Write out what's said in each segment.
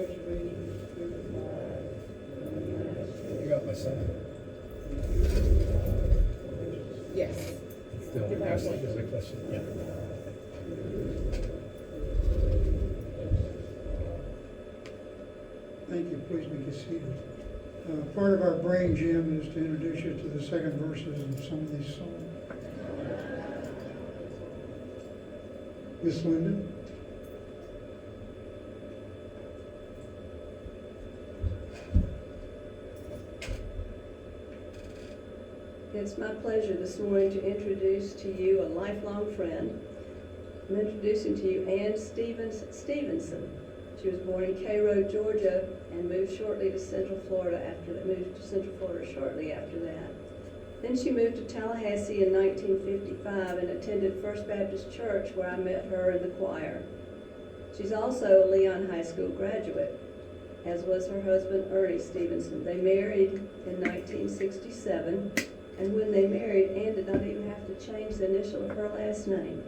You got my son. Yes. Still, Ashley, is a question. Yeah. Thank you. Please be seated. Part of our brain gym is to introduce you to the second verses of some of these songs. Miss Linda? It's my pleasure this morning to introduce to you a lifelong friend. I'm introducing to you Ann Stevenson. She was born in Cairo, Georgia, and moved shortly to Central Florida shortly after that. Then she moved to Tallahassee in 1955 and attended First Baptist Church, where I met her in the choir. She's also a Leon High School graduate, as was her husband Ernie Stevenson. They married in 1967, and when they married, Ann did not even have to change the initial of her last name.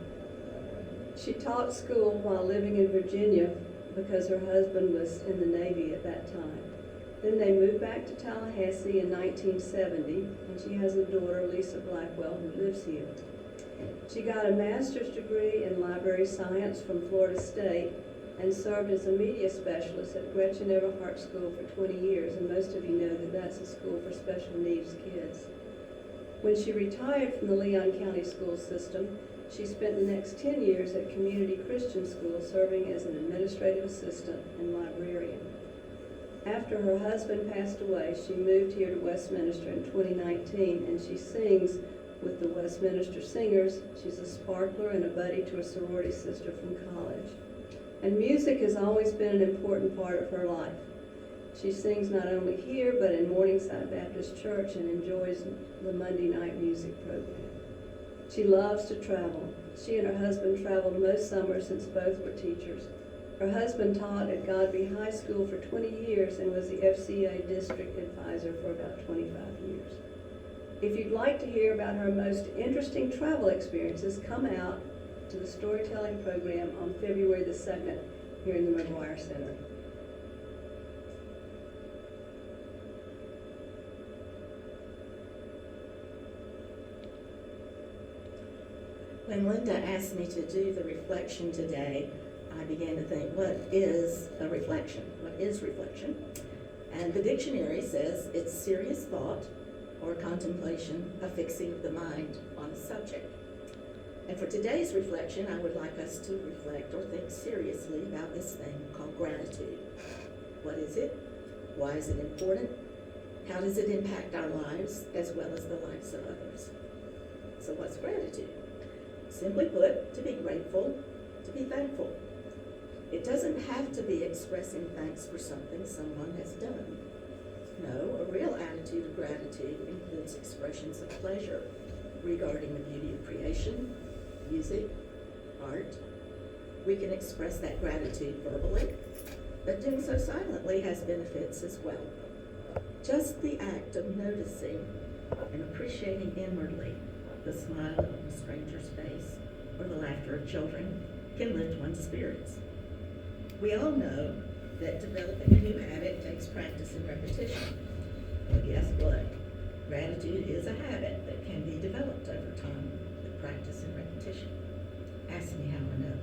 She taught school while living in Virginia because her husband was in the Navy at that time. Then they moved back to Tallahassee in 1970, and she has a daughter, Lisa Blackwell, who lives here. She got a master's degree in library science from Florida State and served as a media specialist at Gretchen Everhart School for 20 years, and most of you know that that's a school for special needs kids. When she retired from the Leon County school system, she spent the next 10 years at Community Christian School serving as an administrative assistant and librarian. After her husband passed away, she moved here to Westminster in 2019, and she sings with the Westminster Singers. She's a sparkler and a buddy to a sorority sister from college. And music has always been an important part of her life. She sings not only here, but in Morningside Baptist Church and enjoys the Monday night music program. She loves to travel. She and her husband traveled most summers since both were teachers. Her husband taught at Godby High School for 20 years and was the FCA district advisor for about 25 years. If you'd like to hear about her most interesting travel experiences, come out to the storytelling program on February the 2nd here in the McGuire Center. When Linda asked me to do the reflection today, I began to think, what is a reflection? What is reflection? And the dictionary says it's serious thought or contemplation of fixing the mind on a subject. And for today's reflection, I would like us to reflect or think seriously about this thing called gratitude. What is it? Why is it important? How does it impact our lives as well as the lives of others? So what's gratitude? Simply put, to be grateful, to be thankful. It doesn't have to be expressing thanks for something someone has done. No, a real attitude of gratitude includes expressions of pleasure regarding the beauty of creation, music, art. We can express that gratitude verbally, but doing so silently has benefits as well. Just the act of noticing and appreciating inwardly the smile on a stranger's face or the laughter of children can lift one's spirits. We all know that developing a new habit takes practice and repetition. Well, guess what? Gratitude is a habit that can be developed over time with practice and repetition. Ask me how I know.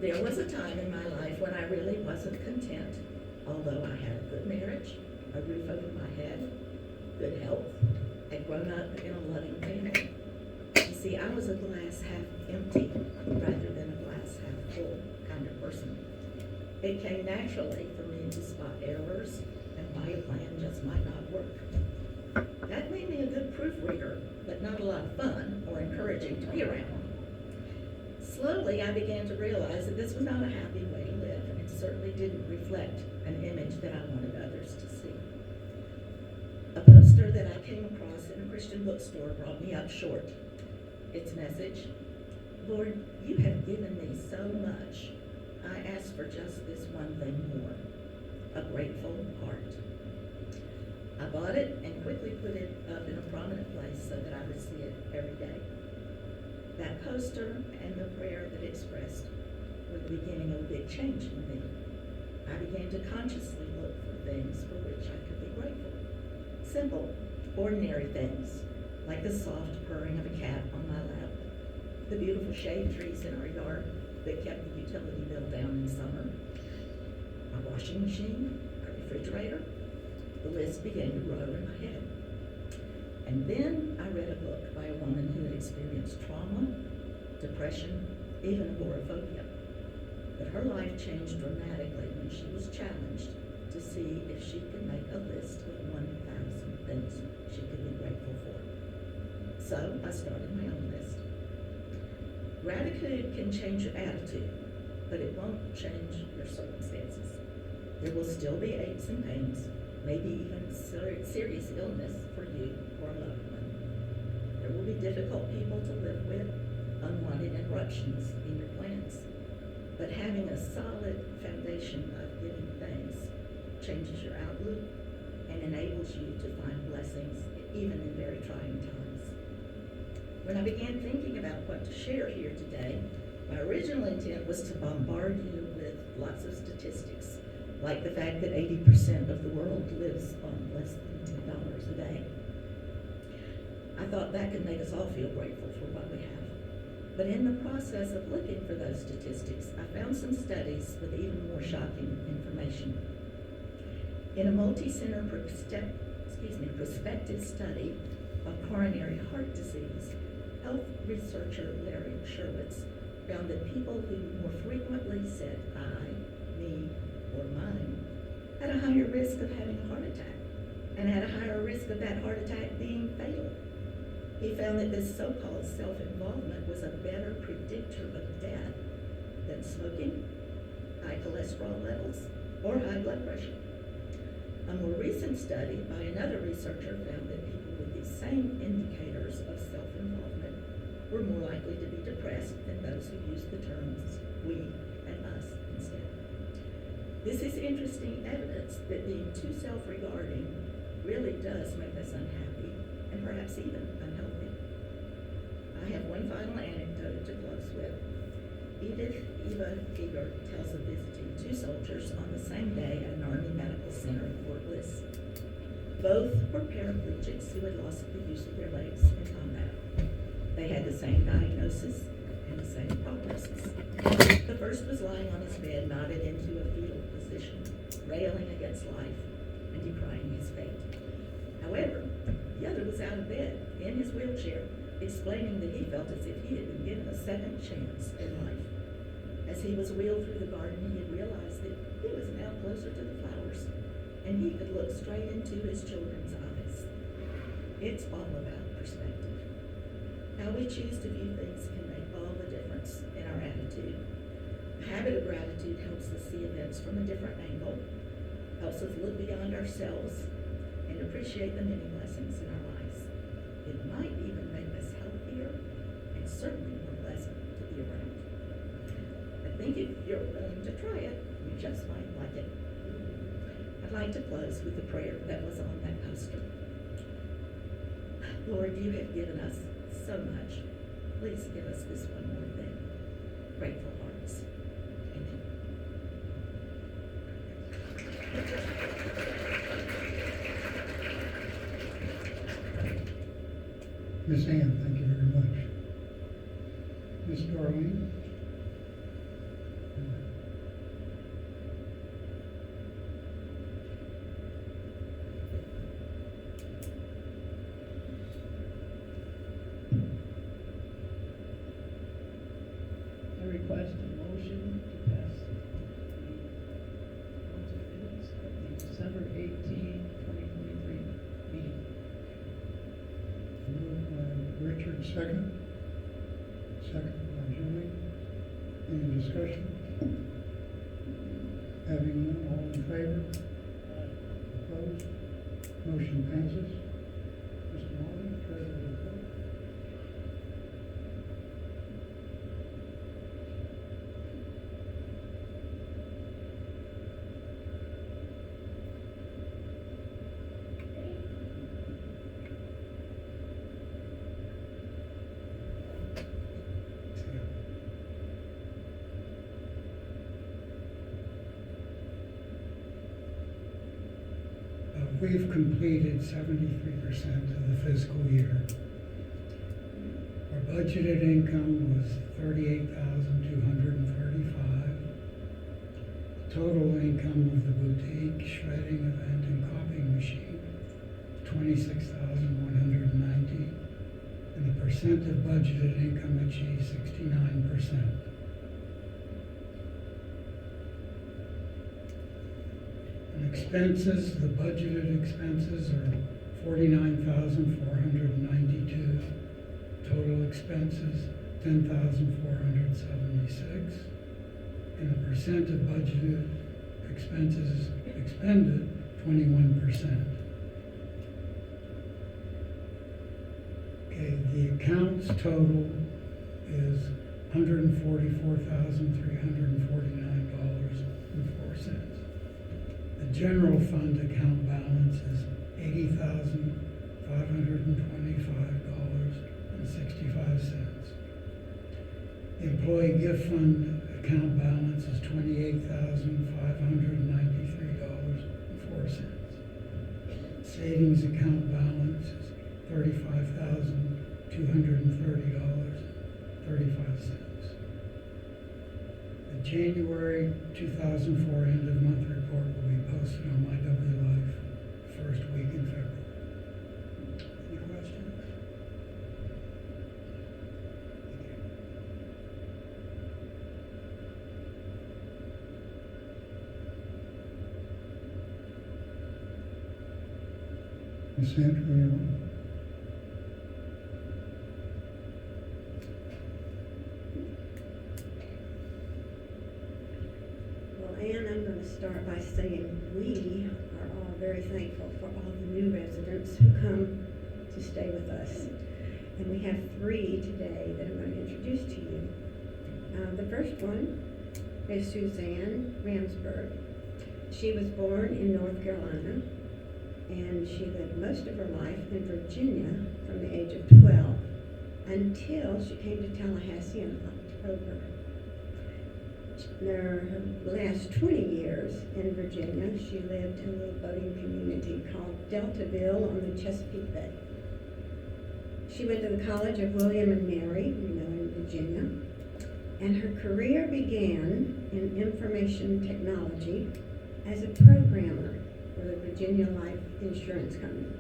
There was a time in my life when I really wasn't content, although I had a good marriage, a roof over my head, good health, had grown up in a loving family. You see, I was a glass half empty rather than a glass half full kind of person. It came naturally for me to spot errors and why a plan just might not work. That made me a good proofreader, but not a lot of fun or encouraging to be around. Slowly, I began to realize that this was not a happy way to live, and it certainly didn't reflect an image that I wanted others to see. A poster that I came across in a Christian bookstore brought me up short. Its message, Lord, you have given me so much. I ask for just this one thing more, a grateful heart. I bought it and quickly put it up in a prominent place so that I would see it every day. That poster and the prayer that expressed were the beginning of a big change in me. I began to consciously look for things for which I could be grateful. Simple, ordinary things, like the soft purring of a cat on my lap, the beautiful shade trees in our yard that kept the utility bill down in summer, my washing machine, our refrigerator. The list began to grow in my head. And then I read a book by a woman who had experienced trauma, depression, even agoraphobia. But her life changed dramatically when she was challenged to see if she could make a list of 1,000 things she could be grateful for. So I started my own list. Gratitude can change your attitude, but it won't change your circumstances. There will still be aches and pains, maybe even serious illness for you or a loved one. There will be difficult people to live with, unwanted interruptions in your plans. But having a solid foundation of giving thanks changes your outlook and enables you to find blessings even in very trying times. When I began thinking about what to share here today, my original intent was to bombard you with lots of statistics, like the fact that 80% of the world lives on less than $10 a day. I thought that could make us all feel grateful for what we have. But in the process of looking for those statistics, I found some studies with even more shocking information. In a multi-center prospective study of coronary heart disease, health researcher Larry Sherwitz found that people who more frequently said I, me, or mine had a higher risk of having a heart attack and had a higher risk of that heart attack being fatal. He found that this so-called self-involvement was a better predictor of death than smoking, high cholesterol levels, or high blood pressure. A more recent study by another researcher found that people with these same indicators of self-involvement were more likely to be depressed than those who used the terms we and us instead. This is interesting evidence that being too self-regarding really does make us unhappy and perhaps even unhealthy. I have one final anecdote to close with. Edith Eva Eager tells of visiting two soldiers on the same day at an Army Medical Center in Fort Bliss. Both were paraplegics who had lost the use of their legs in combat. They had the same diagnosis and the same prognosis. The first was lying on his bed, knotted into a fetal position, railing against life and decrying his fate. However, the other was out of bed, in his wheelchair, explaining that he felt as if he had been given a second chance in life. As he was wheeled through the garden, he had realized that he was now closer to the flowers, and he could look straight into his children's eyes. It's all about perspective. How we choose to view things can make all the difference in our attitude. A habit of gratitude helps us see events from a different angle, helps us look beyond ourselves, and appreciate the many blessings in our lives. It might even make us healthier and certainly more pleasant to be around. I think if you're willing to try it, you just might like it. I'd like to close with the prayer that was on that poster. Lord, you have given us so much. Please give us this one more thing. Grateful hearts. Amen. Miss Ann, thank you very much. Miss Darlene? I request a motion to pass the minutes of the December 18, 2023 meeting. Moved by Richard, second. Second by Julie. Any discussion? Having none, all in favor? Opposed? Motion passes. Mr. Martin, treasurer's report. we've completed 73% of the fiscal year. Our budgeted income was $38,235. Total income of the boutique, shredding event, and copying machine, $26,190. And the percent of budgeted income achieved 69%. And expenses, the budgeted expenses are $49,492. Total expenses, $10,476. And the percent of budgeted expenses expended, 21%. Okay, the accounts total is $144,349.04. The general fund account balance is $80,525.65. The employee gift fund account balance is $28,593.04. Savings account balance is $35,230.35. The January 2004 end of month report will be posted on My W Life first week in February. Any questions? Ms. Antonelli? Well, Ann, I'm going to start by saying we are all very thankful for all the new residents who come to stay with us. And we have 3 today that I'm going to introduce to you. The first one is Suzanne Ramsberg. She was born in North Carolina, and she lived most of her life in Virginia from the age of 12 until she came to Tallahassee in October. Her last 20 years in Virginia, she lived in a little boating community called Deltaville on the Chesapeake Bay. She went to the College of William and Mary, in Virginia, and her career began in information technology as a programmer for the Virginia Life Insurance Company.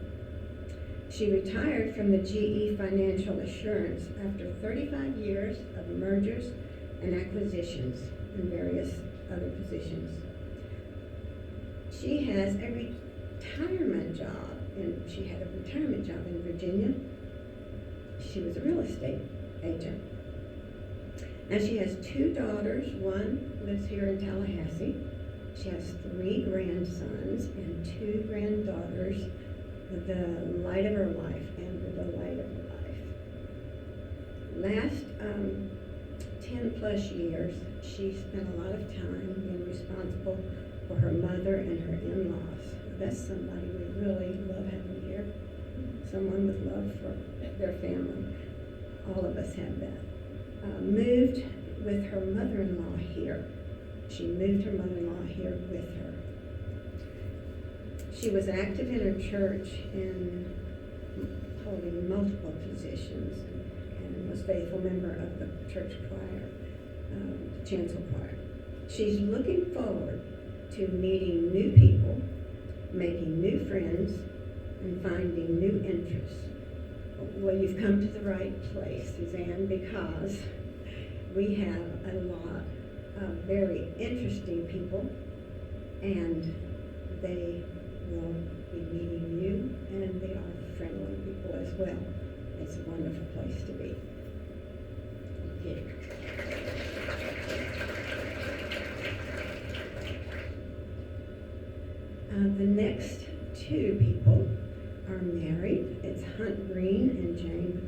She retired from the GE Financial Assurance after 35 years of mergers and acquisitions and various other positions. She has a retirement job, and she had a retirement job in Virginia. She was a real estate agent. Now she has 2 daughters. One lives here in Tallahassee. She has 3 grandsons and 2 granddaughters, the light of her life and the delight of her life. Last 10 plus years, she spent a lot of time being responsible for her mother and her in-laws. That's somebody we really love having here. Someone with love for their family. All of us have that. Moved with her mother-in-law here. She moved her mother-in-law here with her. She was active in her church in holding multiple positions and was a faithful member of the church choir, chancel choir. She's looking forward to meeting new people, making new friends, and finding new interests. Well, you've come to the right place, Suzanne, because we have a lot of very interesting people, and they will be meeting you, and they are friendly people as well. It's a wonderful place to be. Thank you. The next 2 people are married. It's Hunt Green and Jane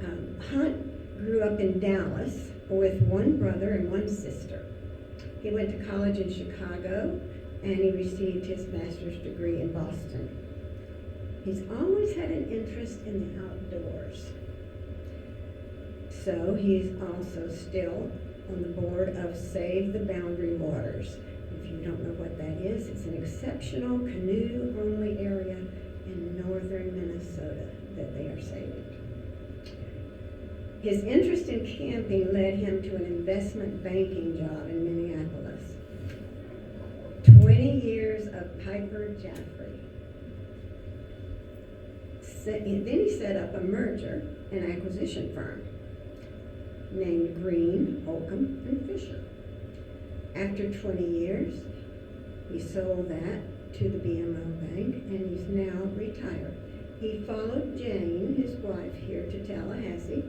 McCoy. Hunt grew up in Dallas with 1 brother and 1 sister. He went to college in Chicago, and he received his master's degree in Boston. He's always had an interest in the outdoors. So he's also still on the board of Save the Boundary Waters. If you don't know what that is, it's an exceptional canoe-only area in northern Minnesota that they are saving. His interest in camping led him to an investment banking job in Minneapolis. 20 years of Piper Jaffray. Then he set up a merger and acquisition firm named Green, Holcomb, and Fisher. After 20 years, he sold that to the BMO Bank, and he's now retired. He followed Jane, his wife, here to Tallahassee,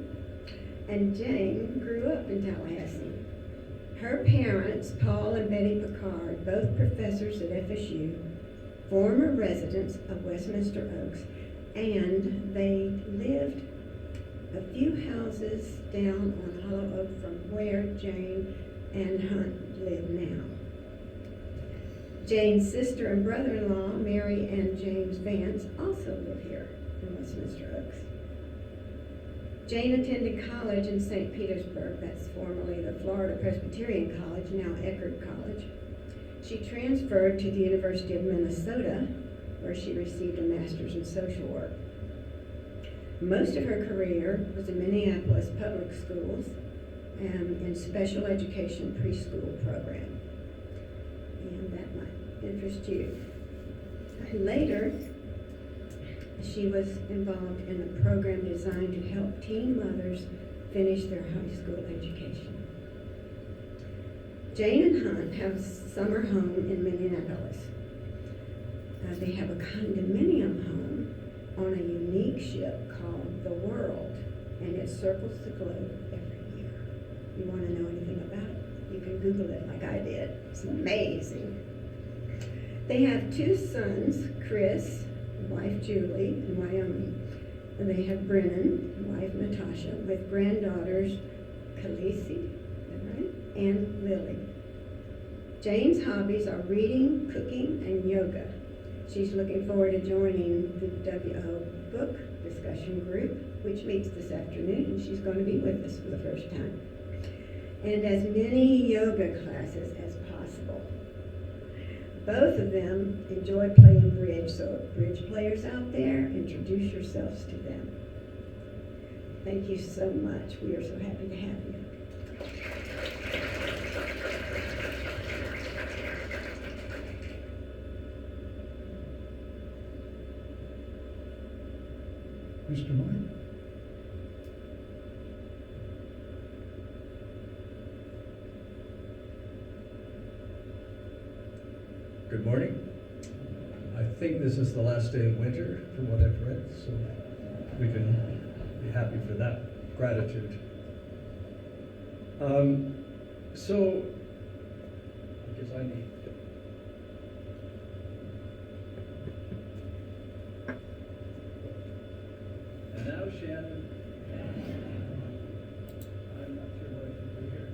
and Jane grew up in Tallahassee. Her parents, Paul and Betty Picard, both professors at FSU, former residents of Westminster Oaks, and they lived a few houses down on Hollow Oak from where Jane and Hunt live now. Jane's sister and brother-in-law, Mary and James Vance, also live here in Westminster Oaks. Jane attended college in St. Petersburg, that's formerly the Florida Presbyterian College, now Eckerd College. She transferred to the University of Minnesota, where she received a master's in social work. Most of her career was in Minneapolis public schools and in special education preschool program. And that might interest you. Later, she was involved in a program designed to help teen mothers finish their high school education. Jane and Hunt have a summer home in Minneapolis. They have a condominium home on a unique ship called the World, and it circles the globe every year. You want to know anything about it? You can Google it like I did. It's amazing. They have 2 sons, Chris, wife Julie, in Wyoming. And they have Brennan, wife Natasha, with granddaughters Khaleesi, is that right? And Lily. Jane's hobbies are reading, cooking, and yoga. She's looking forward to joining the WO book discussion group, which meets this afternoon, and she's going to be with us for the first time. And as many yoga classes as possible. Both of them enjoy playing bridge, so bridge players out there, introduce yourselves to them. Thank you so much. We are so happy to have you. Mr. Moore? Good morning. I think this is the last day of winter, from what I've read, so we can be happy for that. Gratitude. So, I guess I need. And now, Shannon. I'm not sure what I can do here.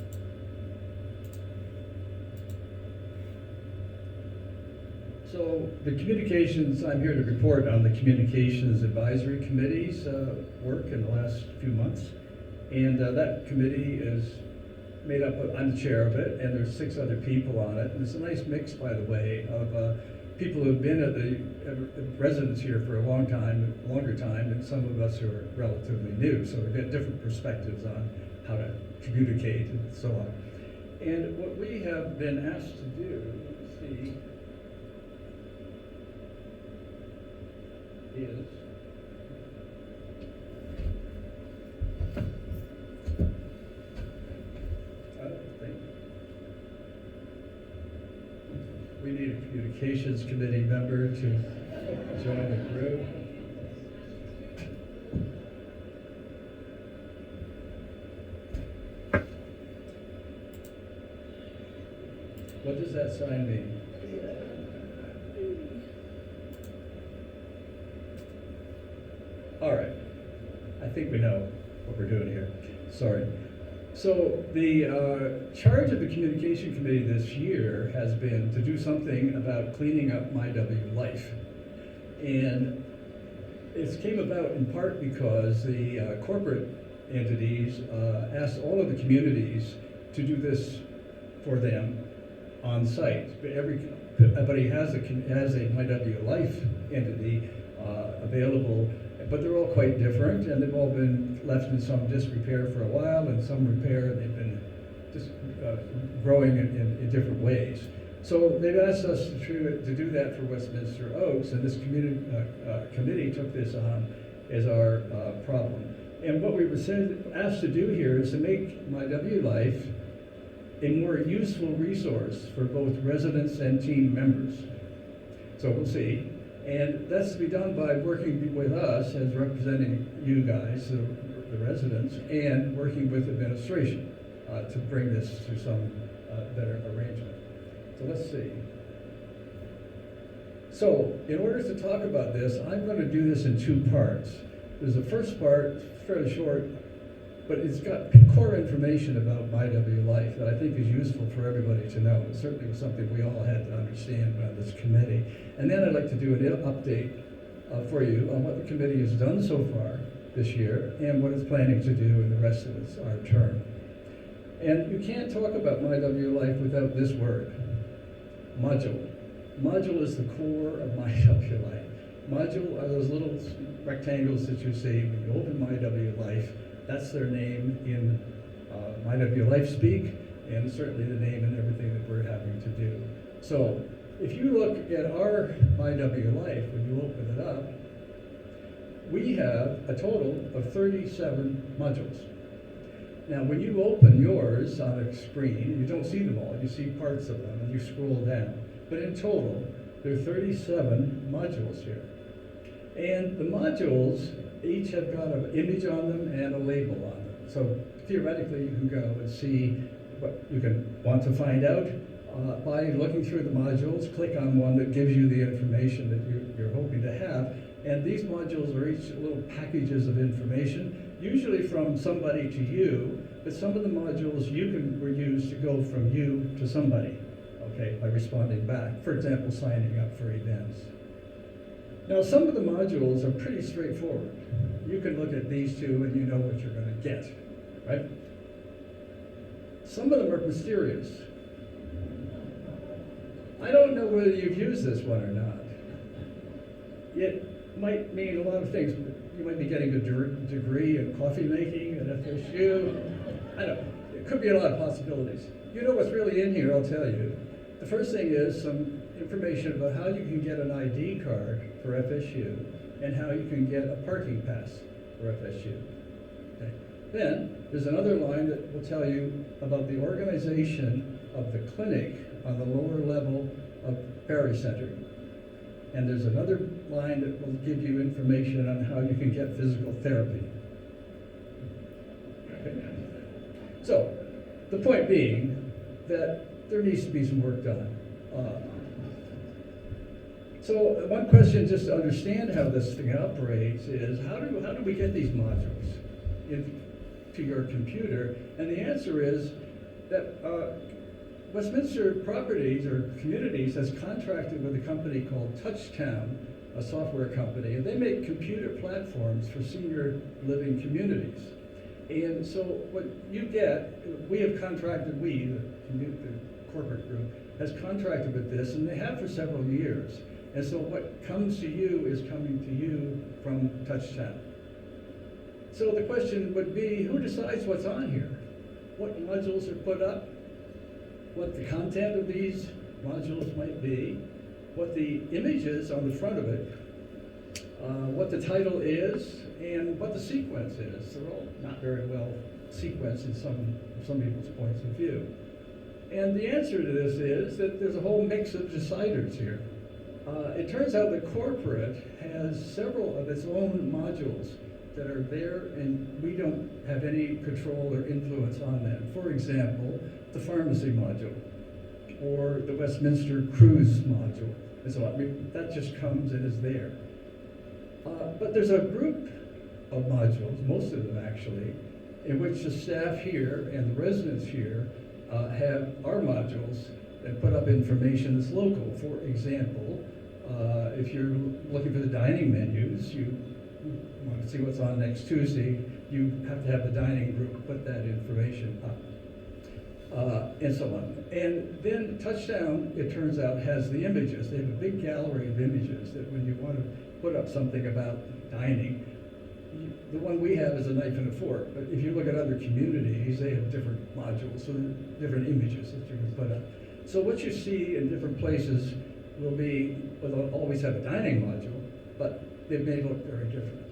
So the communications, I'm here to report on the Communications Advisory Committee's work in the last few months. And that committee is made up of, I'm the chair of it, and there's 6 other people on it. And it's a nice mix, by the way, of people who have been at the residents here for a longer time, and some of us who are relatively new. So we've got different perspectives on how to communicate and so on. And what we have been asked to do, let's see, is we need a communications committee member to join the group. What does that sign mean? All right, I think we know what we're doing here. Sorry. So the charge of the communication committee this year has been to do something about cleaning up MyW Life. And it came about in part because the corporate entities asked all of the communities to do this for them on site. Everybody has a MyW Life entity available, but they're all quite different, and they've all been left in some disrepair for a while, and some repair. They've been just growing in different ways. So they've asked us to do that for Westminster Oaks, and this committee took this on as our problem. And what we were asked to do here is to make MyW Life a more useful resource for both residents and team members. So we'll see. And that's to be done by working with us as representing you guys, the residents, and working with administration to bring this to some better arrangement. So let's see. So in order to talk about this, I'm going to do this in two parts. There's the first part, fairly short, but it's got core information about MyW Life that I think is useful for everybody to know. It certainly was something we all had to understand about this committee. And then I'd like to do an update for you on what the committee has done so far this year and what it's planning to do in the rest of our term. And you can't talk about MyW Life without this word, module. Module is the core of MyW Life. Module are those little rectangles that you see when you open MyW Life. That's their name in MyW Life speak, and certainly the name in everything that we're having to do. So if you look at our MyW Life, when you open it up, we have a total of 37 modules. Now, when you open yours on a screen, you don't see them all, you see parts of them, and you scroll down. But in total, there are 37 modules here. And the modules each have got an image on them and a label on them. So theoretically, you can go and see what you can want to find out by looking through the modules. Click on one that gives you the information that you're hoping to have. And these modules are each little packages of information, usually from somebody to you, but some of the modules you can use to go from you to somebody, okay, by responding back. For example, signing up for events. Now, some of the modules are pretty straightforward. You can look at these two and you know what you're going to get, right? Some of them are mysterious. I don't know whether you've used this one or not. It might mean a lot of things. You might be getting a degree in coffee making at FSU. I don't know. It could be a lot of possibilities. You know what's really in here, I'll tell you. The first thing is some information about how you can get an ID card for FSU and how you can get a parking pass for FSU. Okay. Then there's another line that will tell you about the organization of the clinic on the lower level of Berry Center. And there's another line that will give you information on how you can get physical therapy. Okay. So the point being that there needs to be some work done. So one question, just to understand how this thing operates, is how do we get these modules into your computer? And the answer is that Westminster Properties or Communities has contracted with a company called Touchtown, a software company, and they make computer platforms for senior living communities. And so what you get, we have contracted, the corporate group, has contracted with this, and they have for several years. And so what comes to you is coming to you from Touchtown. So the question would be, who decides what's on here? What modules are put up? What the content of these modules might be? What the image is on the front of it? What the title is? And what the sequence is. They're all not very well sequenced in some people's points of view. And the answer to this is that there's a whole mix of deciders here. It turns out that corporate has several of its own modules that are there, and we don't have any control or influence on them. For example, the pharmacy module, or the Westminster Cruise module, and so on. I mean, that just comes and is there. But there's a group of modules, most of them actually, in which the staff here and the residents here have our modules and put up information that's local. For example, if you're looking for the dining menus, you want to see what's on next Tuesday, you have to have the dining group put that information up. and so on. And then Touchdown, it turns out, has the images. They have a big gallery of images that when you want to put up something about dining, the one we have is a knife and a fork, but if you look at other communities, they have different modules, so different images that you can put up. So what you see in different places will they'll always have a dining module, but they may look very different.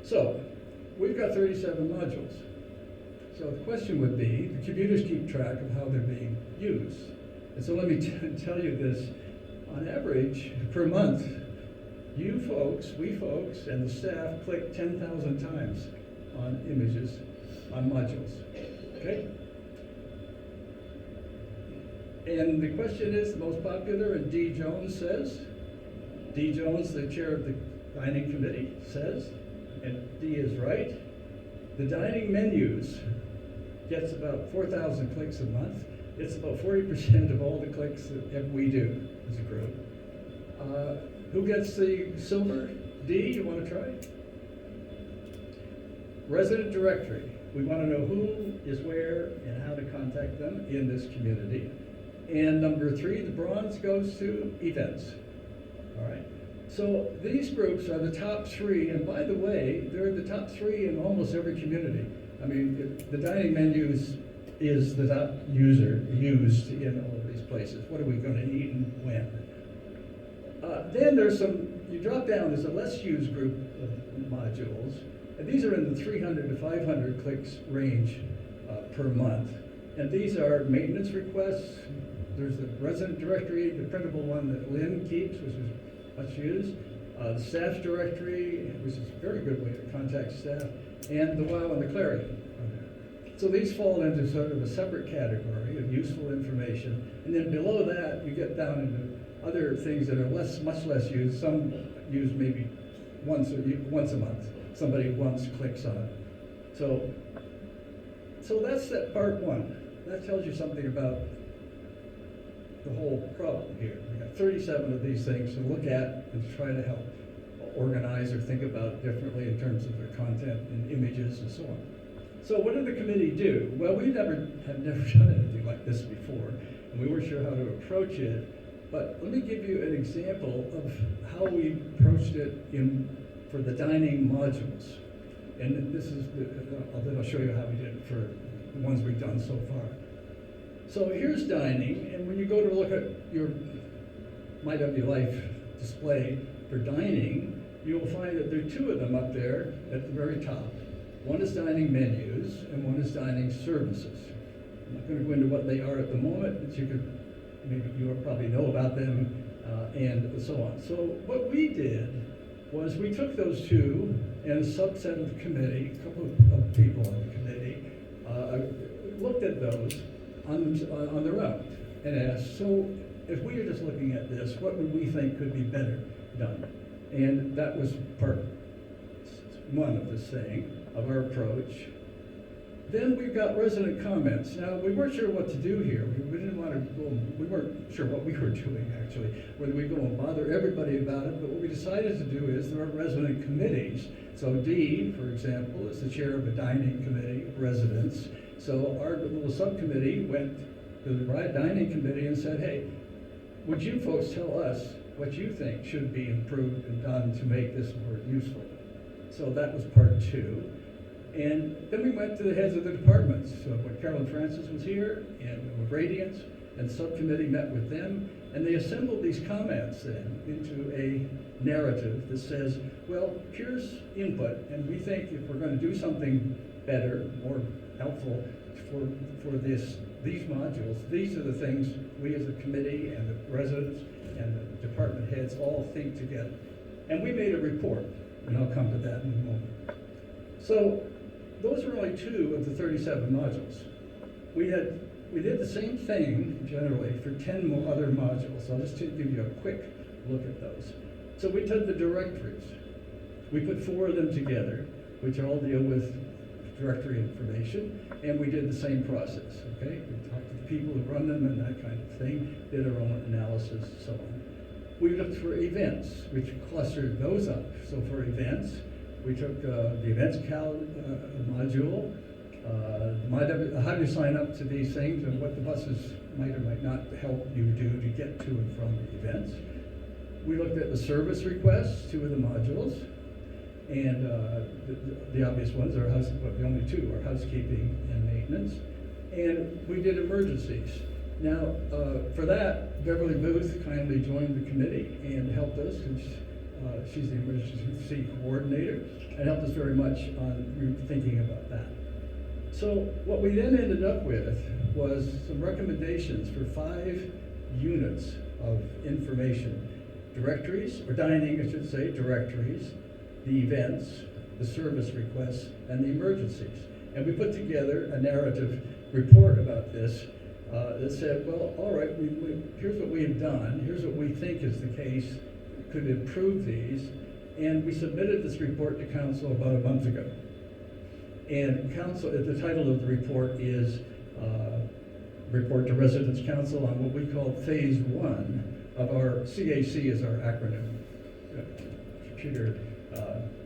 So we've got 37 modules. So the question would be, the computers keep track of how they're being used. And so let me tell you this, on average, per month, you folks, we folks, and the staff click 10,000 times on images, on modules, okay? And the question is, the most popular, and D. Jones says, D. Jones, the chair of the dining committee, says, and D is right, the dining menus gets about 4,000 clicks a month. It's about 40% of all the clicks that we do as a group. Who gets the silver? D, you want to try? Resident directory. We want to know who is where and how to contact them in this community. And number 3, the bronze goes to events. All right. So these groups are the top 3, and by the way, they're the top 3 in almost every community. I mean, the dining menus is the top used in all of these places. What are we going to eat and when? Then there's you drop down, there's a less used group of modules, and these are in the 300 to 500 clicks range per month. And these are maintenance requests. There's the resident directory, the printable one that Lynn keeps, which is much used. The staff directory, which is a very good way to contact staff, and the WOW and the Clarion. So these fall into sort of a separate category of useful information. And then below that, you get down into other things that are much less used. Some use maybe once a month. Somebody once clicks on it. So that's that part 1. That tells you something about the whole problem here. We got 37 of these things to look at and to try to help organize or think about differently in terms of their content and images and so on. So what did the committee do? Well, we have never done anything like this before, and we weren't sure how to approach it. But let me give you an example of how we approached it for the dining modules. And this is, then I'll show you how we did it for the ones we've done so far. So here's dining, and when you go to look at your MyWLife display for dining, you'll find that there are 2 of them up there at the very top. One is dining menus, and one is dining services. I'm not going to go into what they are at the moment, but maybe you probably know about them, and so on. So what we did was we took those 2 and a subset of the committee, a couple of people on the committee, looked at those on their own and asked, so if we were just looking at this, what would we think could be better done? And that was part 1 of this thing, of our approach. Then we've got resident comments. Now, we weren't sure what to do here. We didn't want to go, we weren't sure what we were doing, actually, whether we go and bother everybody about it, but what we decided to do is there are resident committees. So D, for example, is the chair of a dining committee, residents. So our little subcommittee went to the dining committee and said, hey, would you folks tell us what you think should be improved and done to make this more useful? So that was part 2. And then we went to the heads of the departments. So when Carolyn Francis was here, and with Radiance, and the subcommittee met with them, and they assembled these comments then into a narrative that says, well, here's input, and we think if we're going to do something better, more helpful for these modules, these are the things we as a committee and the residents and the department heads all think together. And we made a report, and I'll come to that in a moment. So those are only 2 of the 37 modules. We did the same thing generally for 10 more other modules. So I'll just give you a quick look at those. So we took the directories. We put 4 of them together, which all deal with directory information, and we did the same process, okay? We talked to the people who run them and that kind of thing, did our own analysis, so on. We looked for events, which clustered those up. So for events, we took the events module, how do you sign up to these things and what the buses might or might not help you do to get to and from the events. We looked at the service requests, 2 of the modules, and the obvious ones are the only 2 are housekeeping and maintenance. And we did emergencies. Now, for that, Beverly Booth kindly joined the committee and helped us, because she's the emergency coordinator, and helped us very much on thinking about that. So what we then ended up with was some recommendations for 5 units of information. Directories, or dining, I should say, directories, the events, the service requests, and the emergencies. And we put together a narrative report about this that said, well, all right, here's what we've done, here's what we think is the case, could improve these, and we submitted this report to council about a month ago. And council, the title of the report is Report to Residents Council on what we call Phase 1 of our CAC is our acronym, Computer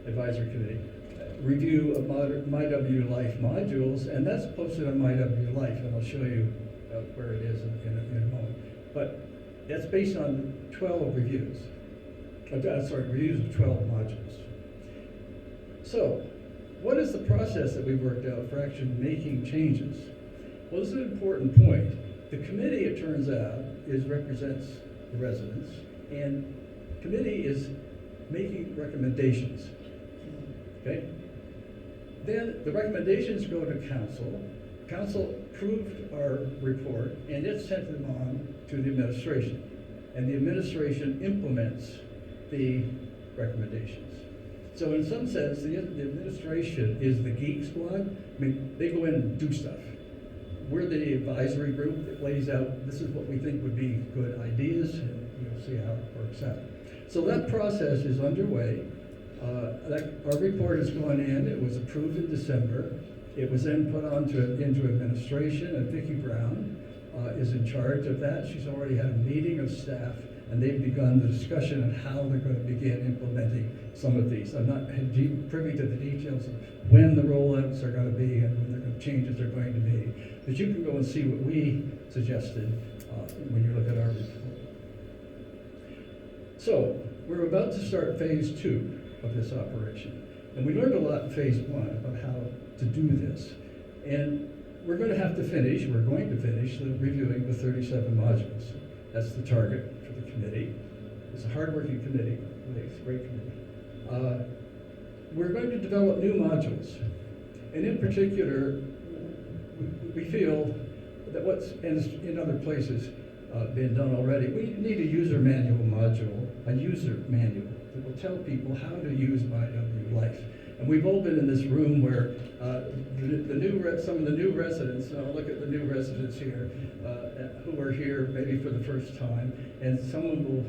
Advisory Committee. Review of MyW Life modules, and that's posted on MyW Life, and I'll show you where it is in a moment. But that's based on 12 reviews. Reviews of 12 modules. So, what is the process that we worked out for actually making changes? Well, this is an important point. The committee, it turns out, represents the residents, and committee is making recommendations. Okay? Then the recommendations go to council. Council approved our report, and it sent them on to the administration. And the administration implements the recommendations. So in some sense, the administration is the geek squad. I mean, they go in and do stuff. We're the advisory group that lays out, this is what we think would be good ideas, and you'll see how it works out. So that process is underway. Our report has gone in, it was approved in December. It was then put into administration, and Vicki Brown is in charge of that. She's already had a meeting of staff, and they've begun the discussion on how they're going to begin implementing some of these. I'm not privy to the details of when the rollouts are going to be and when the changes are going to be, but you can go and see what we suggested when you look at our report. So, we're about to start phase 2 of this operation. And we learned a lot in phase 1 about how to do this. And we're going to have to finish, we're going to finish reviewing the 37 modules. That's the target for the committee. It's a hard-working committee. It's a great committee. We're going to develop new modules. And in particular, we feel that what's in other places been done already, we need a user manual module, a user manual that will tell people how to use MyW Life. And we've all been in this room where some of the new residents, I'll look at the new residents here, who are here maybe for the first time, and someone will,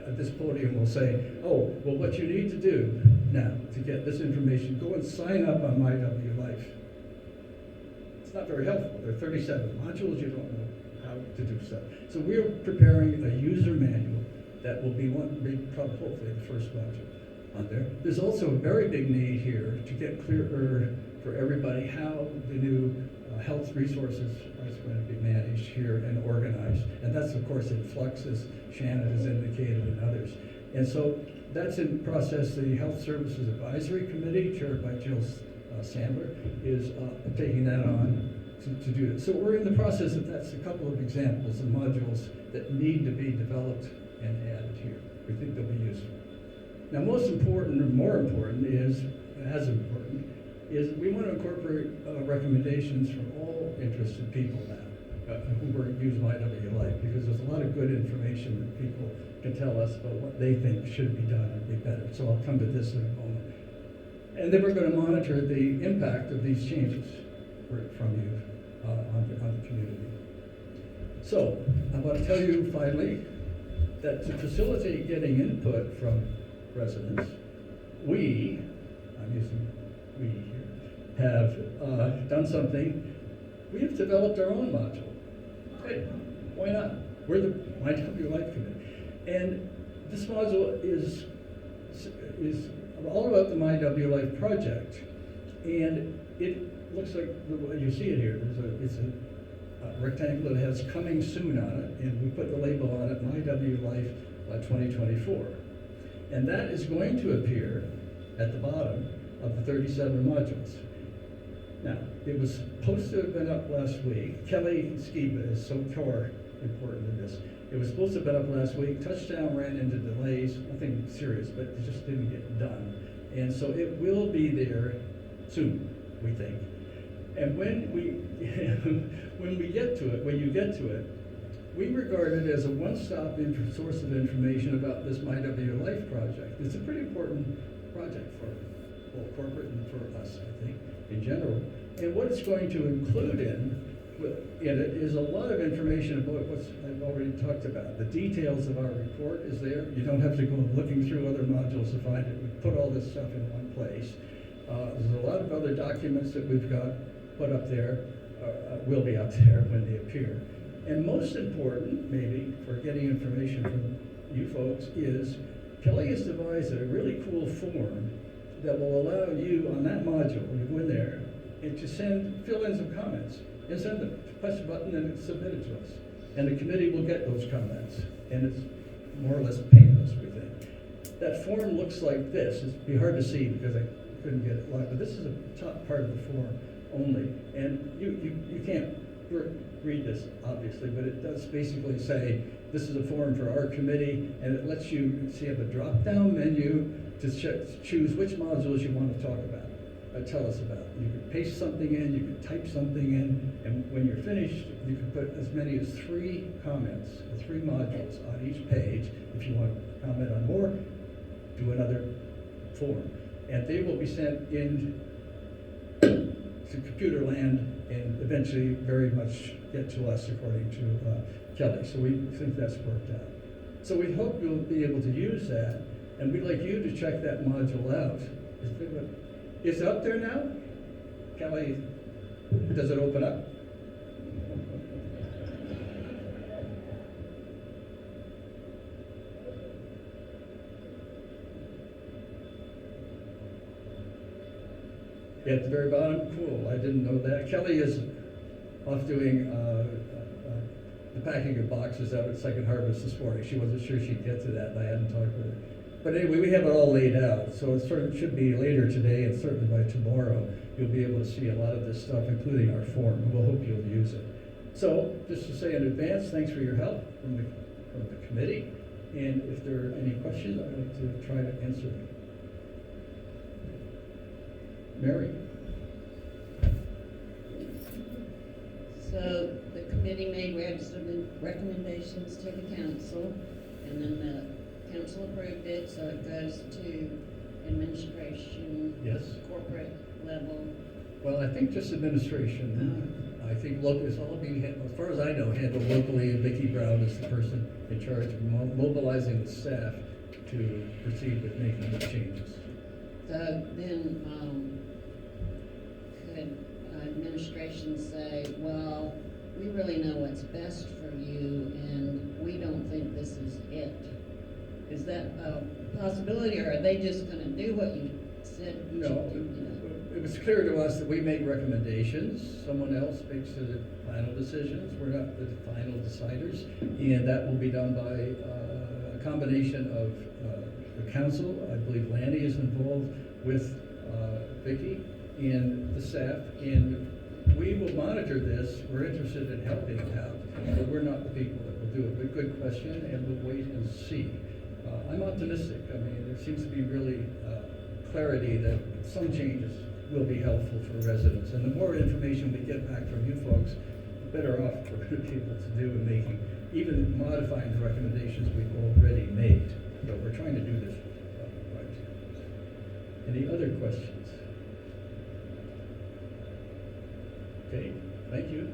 at this podium will say, oh, well, what you need to do now to get this information, go and sign up on MyW Life. It's not very helpful. There are 37 modules, you don't know how to do stuff. So we're preparing a user manual that will be hopefully the first module on there. There's also a very big need here to get clearer for everybody how the new health resources are going to be managed here and organized. And that's, of course, in flux, as Shannon has indicated, and others. And so that's in process. The Health Services Advisory Committee, chaired by Jill Sandler, is taking that on to do it. So we're in the process of, that's a couple of examples of modules that need to be developed and added here. We think they'll be useful. Now, most important, or more important, is we want to incorporate recommendations from all interested people now who use MyW Life, because there's a lot of good information that people can tell us about what they think should be done and be better. So I'll come to this in a moment. And then we're going to monitor the impact of these changes from you on the community. So I want to tell you finally that to facilitate getting input from residents, I'm using we here, have done something. We have developed our own module. Hey, why not? We're the MyW Life Committee. And this module is all about the MyW Life project. And it looks like the way you see it here. It's a rectangle that has "coming soon" on it, and we put the label on it, My W Life 2024. And that is going to appear at the bottom of the 37 modules. Now, it was supposed to have been up last week. Kelly Skiba is so core important in this. It was supposed to have been up last week. Touchdown ran into delays, nothing serious, but it just didn't get done. And so it will be there soon, we think. And when you get to it, we regard it as a one-stop source of information about this My W Life project. It's a pretty important project for both corporate and for us, I think, in general. And what it's going to include in it is a lot of information about what I've already talked about. The details of our report is there. You don't have to go looking through other modules to find it. We put all this stuff in one place. There's a lot of other documents that we've got put up there, will be up there when they appear. And most important, maybe, for getting information from you folks is Kelly has devised a really cool form that will allow you on that module, when you go in there, and to fill in some comments and send them. Press a button and it's submitted to us. And the committee will get those comments. And it's more or less painless, we think. That form looks like this. It'd be hard to see because I couldn't get it live, but this is the top part of the form only. And you can't read this, obviously, but it does basically say, this is a form for our committee, and it lets you see a drop-down menu to choose which modules you want to talk about, tell us about. You can paste something in, you can type something in, and when you're finished, you can put as many as 3 comments, 3 modules on each page. If you want to comment on more, do another form. And they will be sent in to computer land and eventually very much get to us, according to Kelly. So we think that's worked out. So we hope you'll be able to use that, and we'd like you to check that module out. Is it up there now? Kelly, does it open up? At the very bottom? Cool, I didn't know that. Kelly is off doing the packing of boxes out at Second Harvest this morning. She wasn't sure she'd get to that, and I hadn't talked with her. But anyway, we have it all laid out, so it sort of should be later today, and certainly by tomorrow, you'll be able to see a lot of this stuff, including our form, and we'll hope you'll use it. So, just to say in advance, thanks for your help from the committee, and if there are any questions, I'd like to try to answer them. Mary? So the committee made recommendations to the council, and then the council approved it, so it goes to administration. Yes. Corporate level. Well, I think just administration. I think it's all being, as far as I know, handled locally, and Vicki Brown is the person in charge of mobilizing the staff to proceed with making the changes. So then, could administration say, well, we really know what's best for you, and we don't think this is it? Is that a possibility, or are they just going to do what you said? No, it was clear to us that we make recommendations. Someone else makes the final decisions. We're not the final deciders, and that will be done by a combination of the council. I believe Lanny is involved with Vicki and the staff, and we will monitor this. We're interested in helping out, but we're not the people that will do it. But good question, and we'll wait and see. I'm optimistic. I mean, there seems to be really clarity that some changes will be helpful for residents. And the more information we get back from you folks, the better off we're going to be able to do in making, even modifying the recommendations we've already made. So we're trying to do this right. Any other questions? Okay, thank you.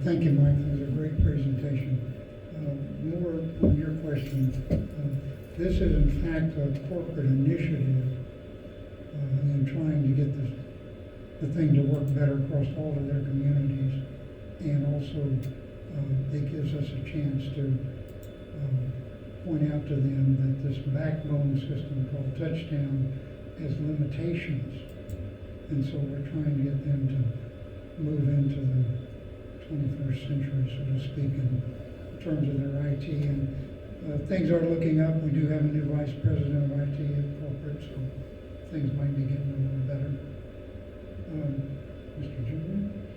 Thank you, Mike. That was a great presentation. More on your question. This is in fact a corporate initiative in trying to get the thing to work better across all of their communities, and also it gives us a chance to point out to them that this backbone system called Touchdown has limitations. And so we're trying to get them to move into the 21st century, so to speak, in terms of their IT. And things are looking up. We do have a new vice president of IT at corporate, so things might be getting a little better. Mr. Julian?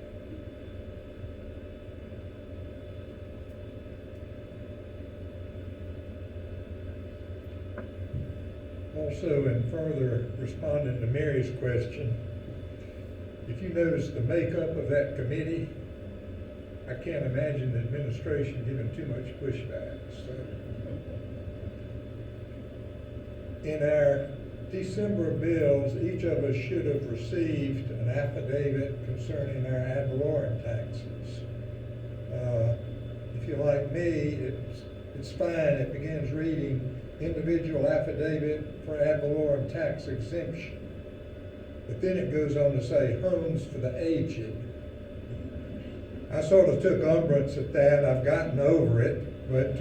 Also, in further responding to Mary's question, if you notice the makeup of that committee, I can't imagine the administration giving too much pushback. So, in our December bills, each of us should have received an affidavit concerning our ad valorem taxes. If you're like me, it's fine. It begins reading individual affidavit for ad valorem tax exemption. But then it goes on to say homes for the aged. I sort of took umbrance at that. I've gotten over it, but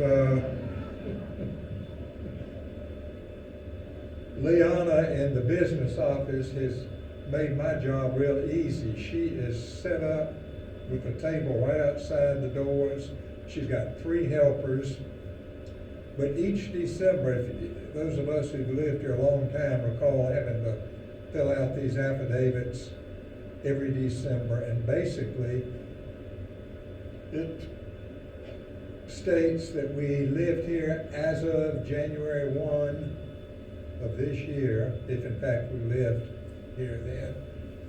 Liana in the business office has made my job real easy. She is set up with a table right outside the doors. She's got 3 helpers. But each December, if those of us who've lived here a long time recall having to fill out these affidavits every December, and basically it states that we lived here as of January 1 of this year, if in fact we lived here then.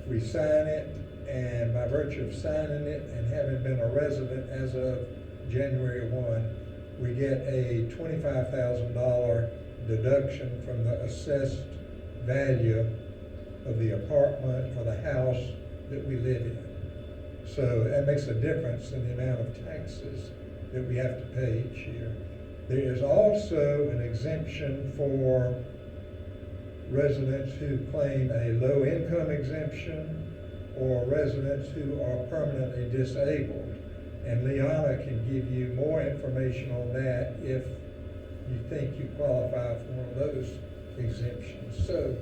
We sign it, and by virtue of signing it and having been a resident as of January 1, we get a $25,000 deduction from the assessed value of the apartment or the house that we live in. So that makes a difference in the amount of taxes that we have to pay each year. There is also an exemption for residents who claim a low income exemption or residents who are permanently disabled. And Liana can give you more information on that if you think you qualify for one of those exemptions. So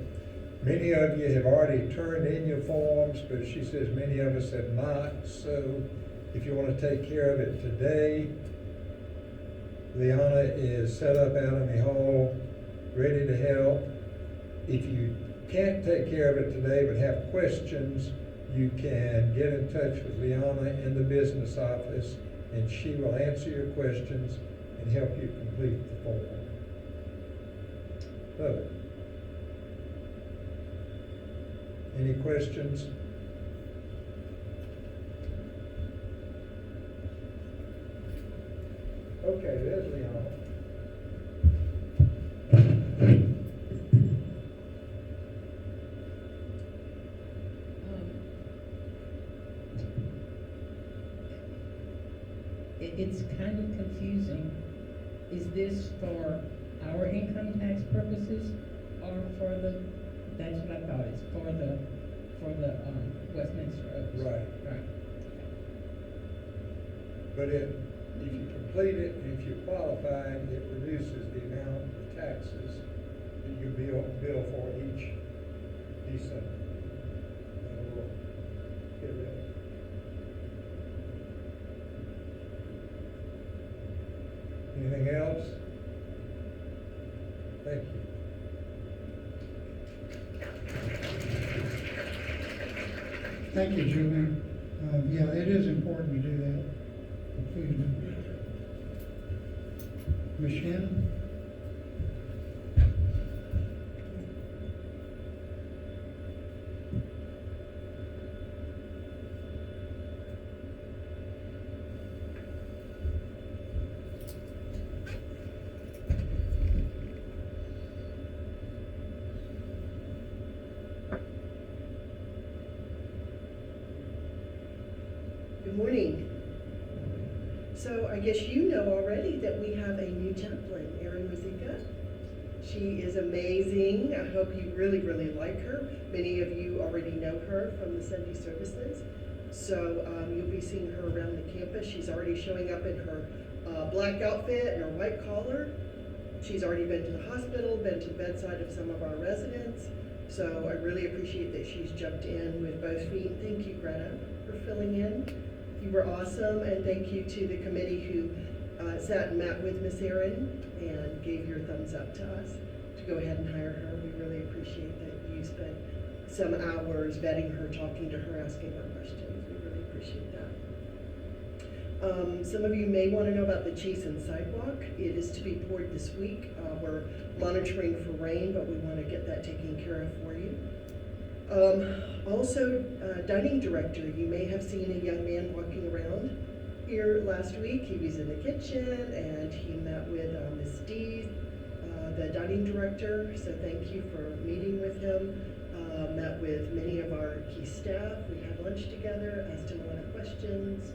many of you have already turned in your forms, but she says many of us have not. So if you want to take care of it today, Liana is set up out in the hall, ready to help. If you can't take care of it today but have questions, you can get in touch with Liana in the business office, and she will answer your questions and help you complete the form. So, any questions? Okay, there's Liana. It's kind of confusing. Is this for our income tax purposes or for the, that's what I thought, it's for the Westminster Oaks? Right. Right. But if you complete it and if you qualify, it reduces the amount of taxes that you bill for each December. And we'll get rid of it. Anything else? Thank you. Thank you, Julian. Yeah, it is important to do that. Please do. Ms. Shannon? Good morning. So I guess you know already that we have a new chaplain, Erin Ruzicka. She is amazing. I hope you really, really like her. Many of you already know her from the Sunday services. So you'll be seeing her around the campus. She's already showing up in her black outfit and her white collar. She's already been to the hospital, been to the bedside of some of our residents. So I really appreciate that she's jumped in with both feet. Thank you, Greta, for filling in. You were awesome, and thank you to the committee who sat and met with Miss Erin and gave your thumbs up to us to go ahead and hire her. We really appreciate that you spent some hours vetting her, talking to her, asking her questions. We really appreciate that. Some of you may want to know about the Chasen sidewalk. It is to be poured this week. We're monitoring for rain, but we want to get that taken care of for you. Also, dining director, you may have seen a young man walking around here last week. He was in the kitchen and he met with Ms. Dees, the dining director. So thank you for meeting with him. Met with many of our key staff. We had lunch together, asked him a lot of questions,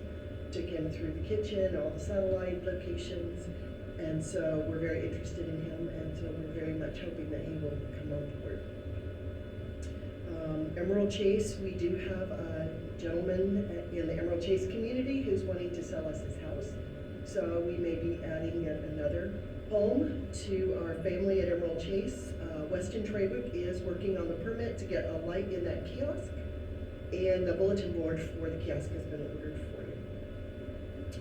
took him through the kitchen, all the satellite locations. And so we're very interested in him, and so we're very much hoping that he will come on board. Emerald Chase, we do have a gentleman in the Emerald Chase community who's wanting to sell us his house. So we may be adding yet another home to our family at Emerald Chase. Weston Trawick is working on the permit to get a light in that kiosk, and the bulletin board for the kiosk has been ordered for you.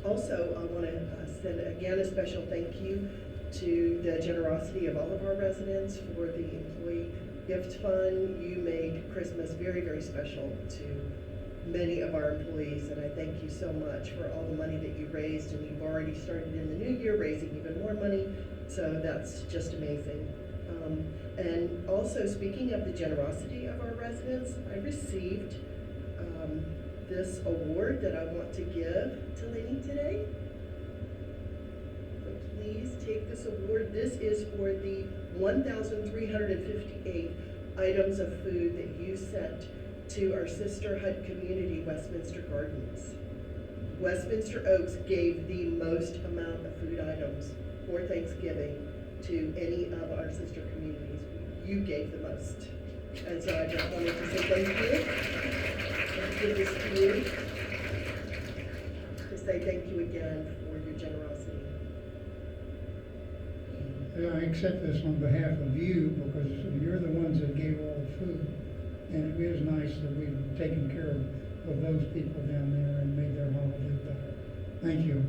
Also, I want to send again a special thank you to the generosity of all of our residents for the employee gift fund. You made Christmas very, very special to many of our employees, and I thank you so much for all the money that you raised, and you've already started in the new year raising even more money, so that's just amazing. And also, speaking of the generosity of our residents, I received this award that I want to give to Lenny today. So please take this award. This is for the 1,358 items of food that you sent to our sister HUD community, Westminster Gardens. Westminster Oaks gave the most amount of food items for Thanksgiving to any of our sister communities. You gave the most. And so I just wanted to say thank you. And give this to you. To say thank you again for your generosity. I accept this on behalf of you because you're the ones that gave all the food. And it is nice that we've taken care of those people down there and made their holiday better. Thank you.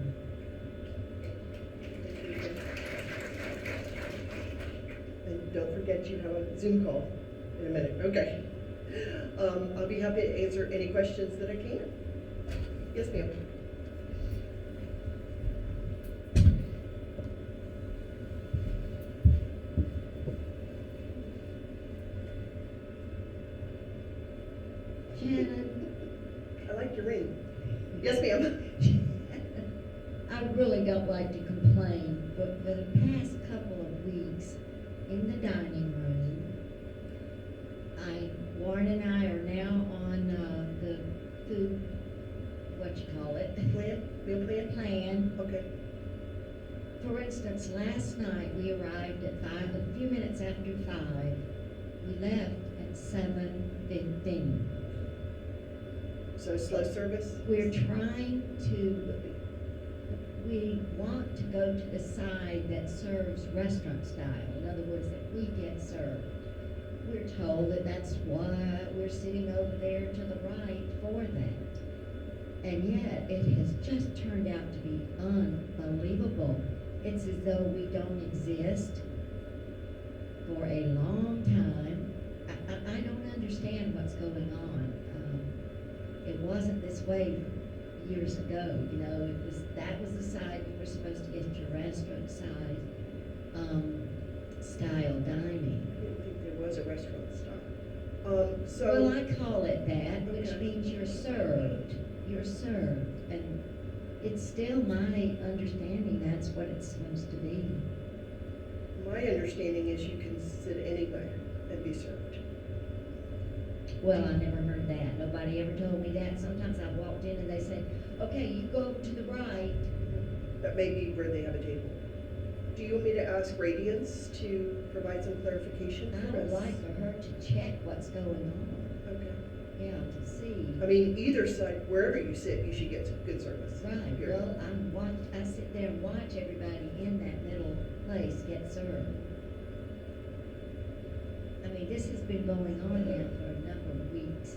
And don't forget you have a Zoom call in a minute. Okay. I'll be happy to answer any questions that I can. Yes, ma'am. Shannon, I like your ring. Yes, ma'am. I really don't like to complain, but for the past couple of weeks in the dining room, Warren and I are now on the food, Meal plan? plan. Okay. For instance, last night we arrived at a few minutes after 5. We left at 7:15. So slow service? We want to go to the side that serves restaurant style. In other words, that we get served. We're told that that's why we're sitting over there to the right for that. And yet, it has just turned out to be unbelievable. It's as though we don't exist for a long time. I don't understand what's going on. It wasn't this way years ago, you know. That was the side you were supposed to get your restaurant side style dining. I didn't think there was a restaurant style. Well, I call it that, which Okay. means you're served. You're served, and it's still my understanding that's what it's supposed to be. My understanding is you can sit anywhere and be served. Well, I never heard that. Nobody ever told me that. Sometimes I've walked in and they say, okay, you go to the right. That may be where they have a table. Do you want me to ask Radiance to provide some clarification I for would us? like for her to check what's going on. Okay. Yeah, to see. I mean, either side, wherever you sit, you should get some good service. Right, Period. well, I sit there and watch everybody in that middle place get served. I mean, this has been going on now for a number of weeks.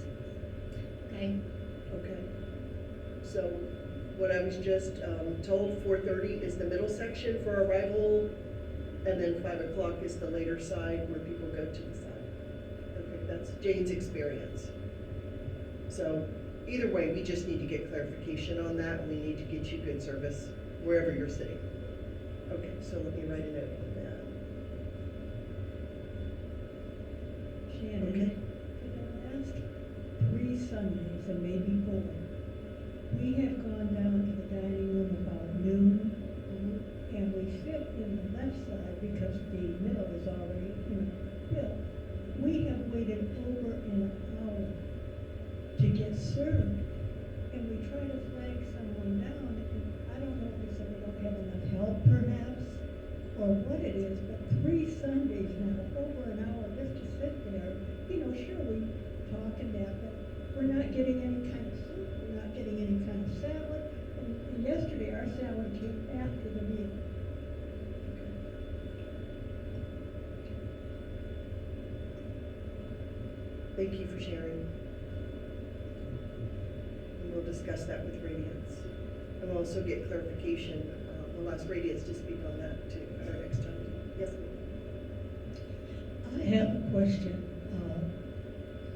Okay? Okay. So what I was just told, 4:30 is the middle section for arrival, and then 5 o'clock is the later side where people go to the side. Okay, that's Jane's experience. So either way, we just need to get clarification on that, and we need to get you good service wherever you're sitting. Okay, so let me write a note on that. Shannon, Okay. for the last 3 Sundays, and maybe 4, we have gone down to the dining room about noon, and we sit in the left side because the middle is already, filled. We have waited over an hour to get served, and we try to flag someone down, and I don't know if it's that we don't have enough help perhaps, or what it is, but 3 Sundays now, over an hour just to sit there, sure, we talk and that, but we're not getting any kind of soup, we're not getting any kind of salad, and yesterday our salad came after the meal. Thank you for sharing. And we'll discuss that with Radiance. And we'll also get clarification. We'll ask Radiance to speak on that too at our next time. Yes, ma'am. I have a question.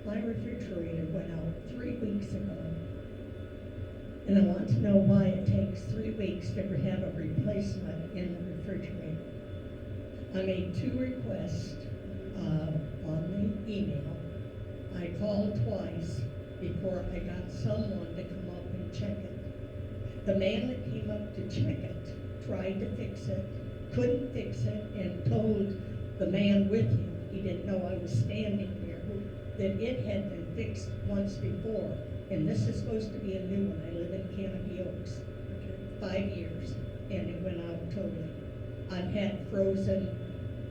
My refrigerator went out 3 weeks ago. And I want to know why it takes 3 weeks to have a replacement in the refrigerator. I made 2 requests on the email. I called twice before I got someone to come up and check it. The man that came up to check it tried to fix it, couldn't fix it, and told the man with him, he didn't know I was standing there, that it had been fixed once before. And this is supposed to be a new one. I live in Canopy Oaks. 5 years, and it went out totally. I've had frozen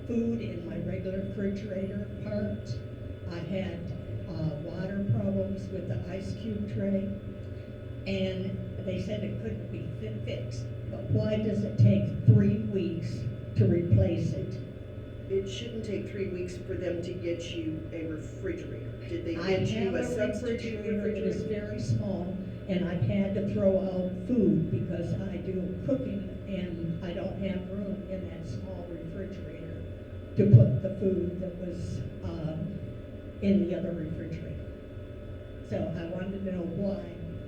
food in my regular refrigerator part. I had water problems with the ice cube tray, and they said it couldn't be fixed. But why does it take 3 weeks to replace it? It shouldn't take 3 weeks for them to get you a refrigerator. Did they I get you have a a substitute refrigerator that is refrigerator? very small, and I've had to throw out food because I do cooking, and I don't have room in that small refrigerator to put the food that was in the other refrigerator. So I wanted to know why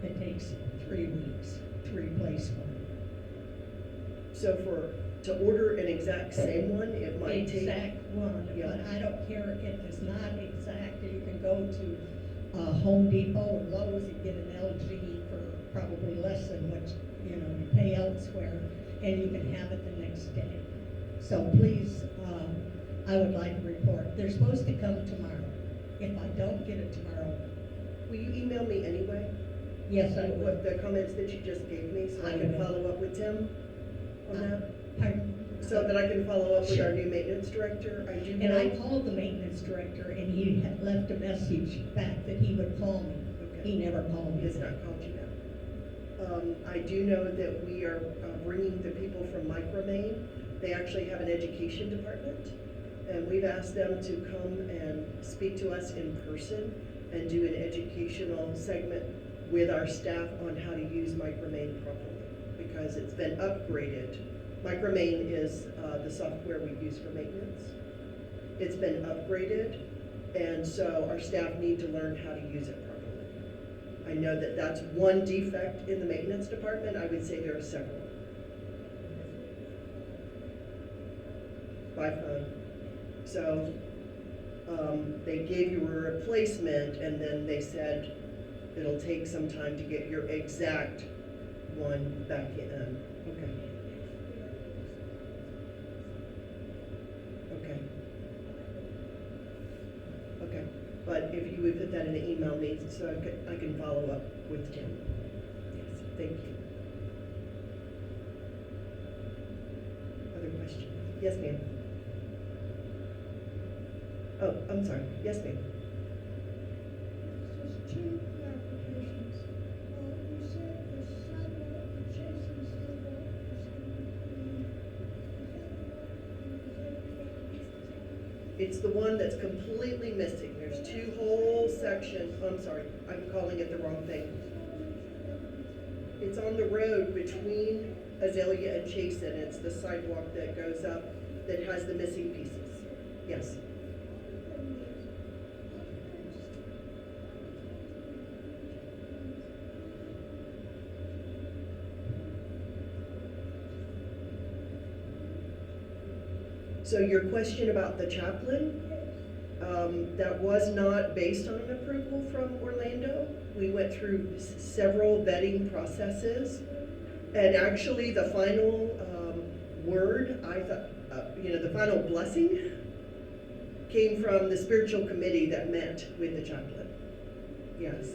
it takes 3 weeks to replace one. So to order an exact same one, it might take. Exact one, Yeah. but I don't care if it's not exact. You can go to Home Depot or Lowe's and get an LG for probably less than what you pay elsewhere, and you can have it the next day. So please, I would like a report. They're supposed to come tomorrow. If I don't get it tomorrow, Will you email me anyway? yes, I What would. the comments that you just gave me, so I I can will. follow up with Tim on that? Pardon? So that I can follow up with Sure. our new maintenance director? I do And I know. called the maintenance director, and he had left a message back that he would call me. Okay. He never called me. He has not called you now. I do know that we are bringing the people from Micromaine. They actually have an education department, and we've asked them to come and speak to us in person and do an educational segment with our staff on how to use Micromaine properly, because it's been upgraded. Micromaine is the software we use for maintenance. It's been upgraded, and so our staff need to learn how to use it properly. I know that that's one defect in the maintenance department. I would say there are several. By phone. So they gave you a replacement, and then they said it'll take some time to get your exact one back in. Okay. Okay. Okay. But if you would put that in an email me, so I can follow up with Tim. Yes, thank you. Other questions? Yes, ma'am. Oh, I'm sorry. Yes, ma'am. Just 2 clarifications. You said the sidewalk adjacent to the sidewalk is going to be, is that It's the one that's completely missing. There's two whole sections, I'm sorry, I'm calling it the wrong thing. It's on the road between Azalea and Chasen. It's the sidewalk that goes up that has the missing pieces. Yes. So your question about the chaplain, that was not based on an approval from Orlando. We went through several vetting processes, and actually the final word, I thought, the final blessing came from the spiritual committee that met with the chaplain. Yes.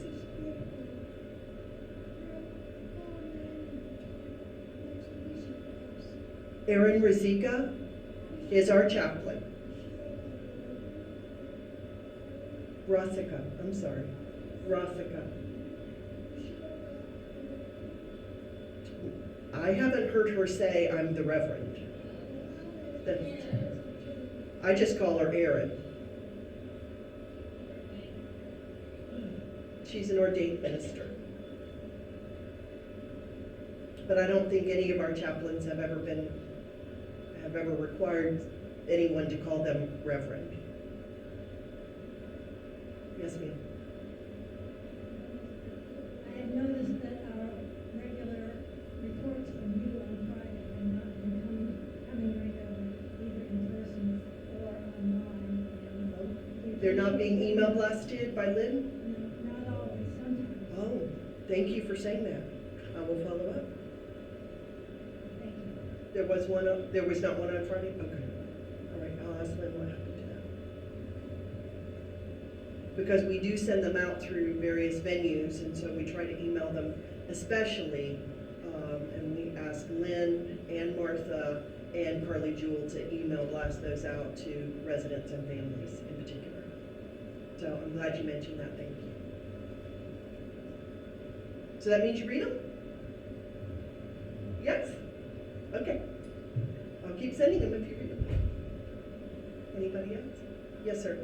Aaron Razika is our chaplain. Rosika, I'm sorry. Rosika. I haven't heard her say I'm the reverend. I just call her Erin. She's an ordained minister. But I don't think any of our chaplains have ever required anyone to call them reverend. Yes, ma'am. I have noticed that our regular reports from you on Friday have not been coming regularly, either in person or online. They're not being email blasted by Lynn? No, not always, sometimes. Oh, thank you for saying that. I will follow up. Thank you. There was not one on Friday? Okay. All right, I'll ask Lynn what happened to that. Because we do send them out through various venues, and so we try to email them especially, and we ask Lynn and Martha and Carly Jewell to email blast those out to residents and families in particular. So I'm glad you mentioned that, thank you. So that means you read them? Yes? Okay. I'll keep sending them if you read them. Anybody else? Yes, sir.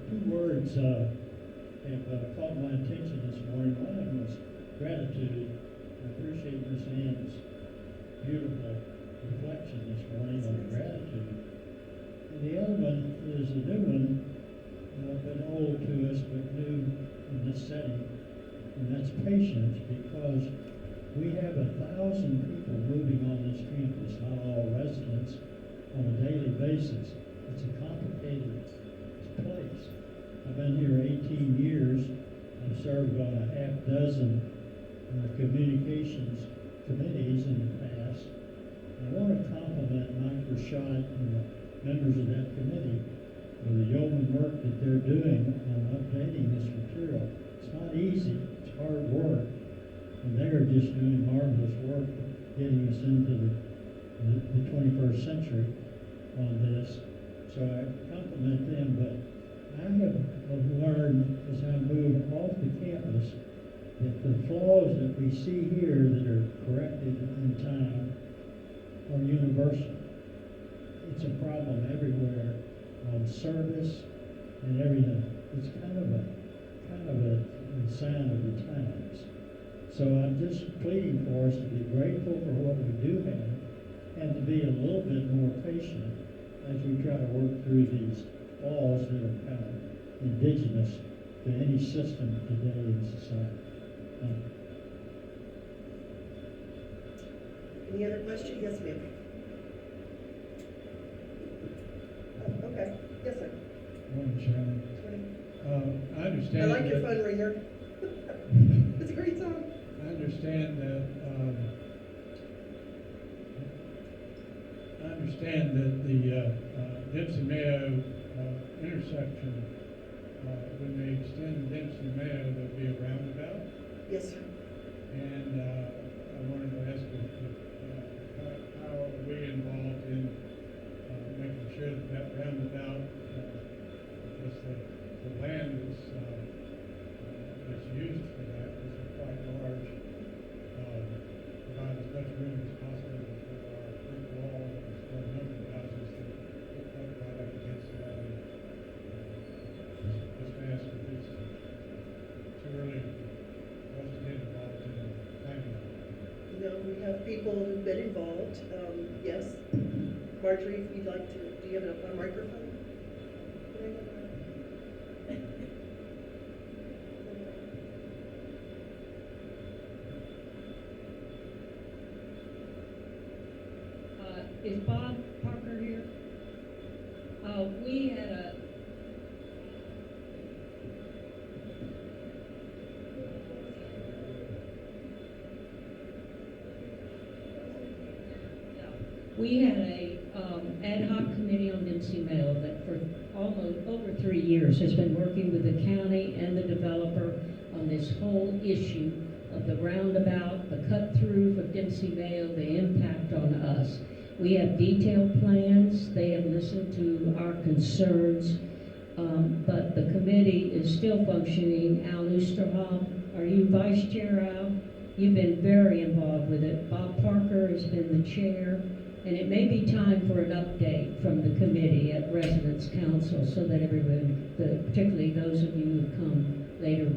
Two words have caught my attention this morning. One of them was gratitude. I appreciate Miss Ann's beautiful reflection this morning on gratitude. And the other one is a new one, been old to us but new in this setting, and that's patience, because we have 1,000 people moving on this campus, not all residents, on a daily basis. It's a complicated place. I've been here 18 years. I've served on a half dozen communications committees in the past. I want to compliment Mike Rashad and the members of that committee for the yeoman work that they're doing on updating this material. It's not easy, it's hard work, and they are just doing marvelous work getting us into the 21st century on this. So I compliment them, but I have learned as I move off the campus that the flaws that we see here that are corrected in time are universal. It's a problem everywhere on service and everything. It's kind of a sign of the times. So I'm just pleading for us to be grateful for what we do have and to be a little bit more patient as we try to work through these flaws that are kind of indigenous to any system today in society. Any other questions? Yes, ma'am. Oh, okay. Yes, sir. Morning, Sharon. I understand. I like your phone ringer. It's a great song. I understand that. The Dempsey Mayo intersection, when they extend Dempsey Mayo, there'll be a roundabout. Yes, sir. And I wanted to ask how are we involved in making sure that roundabout, because the land that's used for that is quite large people who've been involved. Yes, Marjorie, if you'd like to, do you have a microphone? Is Bob Parker here? We had a, ad hoc committee on Dempsey Mill that for almost over 3 years has been working with the county and the developer on this whole issue of the roundabout, the cut through of Dempsey Mill, the impact on us. We have detailed plans. They have listened to our concerns, but the committee is still functioning. Al Oosterhoff, are you vice chair, Al? You've been very involved with it. Bob Parker has been the chair, and it may be time for an update from the committee at Residents Council so that everyone, particularly those of you who come later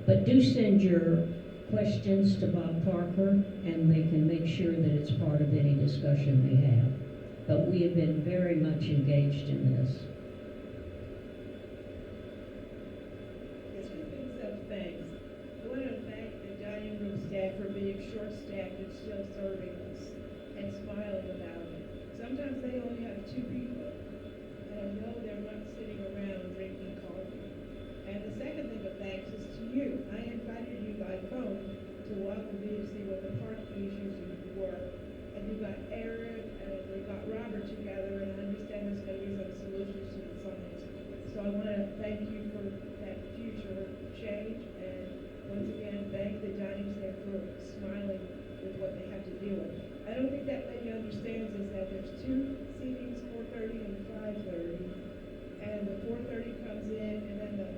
but do send your questions to Bob Parker, and they can make sure that it's part of any discussion they have. But we have been very much engaged in this. Thanks. I want to thank the dining room staff for being short-staffed and still serving us and smiling about it. Sometimes they only have 2 people, and I know they're not sitting around drinking coffee. And the second thing of thanks is to you. I invited you by phone to welcome me to see what the park issues were. And you got Aaron and we got Robert together, and I understand there's going to be some solutions to the signs. So I want to thank you for that future change, and once again, thank the dining staff for smiling with what they have to deal with. I don't think that lady understands is that there's 2 seatings, 4:30 and 5:30, and the 4:30 comes in, and then the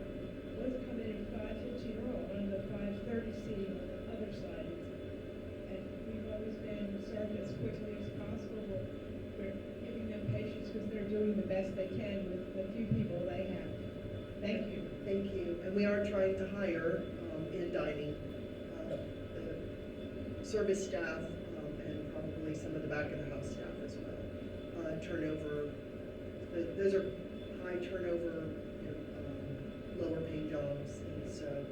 ones come in at 5:15 are all on the 5:30 seating on the other side. And we've always been served as quickly as possible. We're giving them patience because they're doing the best they can with the few people they have. Thank you. Thank you. And we are trying to hire in dining the service staff and probably some of the back of the house staff as well. Turnover, those are high turnover, lower paying jobs, and so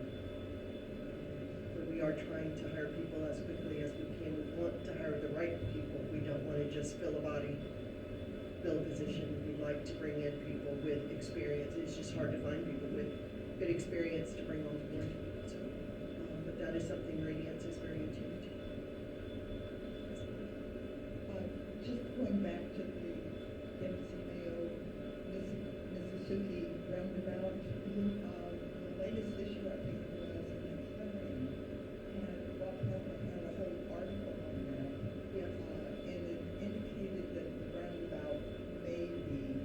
but we are trying to hire people as quickly as we can. We want to hire the right people. We don't want to just fill a position. We'd like to bring in people with experience. It's just hard to find people with good experience to bring on board. So, but that is something Radiance is very attuned to. Just going back to the Dempsey Mayo, Mississippi roundabout, the latest issue I think was in Clarion, and Bob Parker had a whole article on that. Yes. And it indicated that the roundabout may be,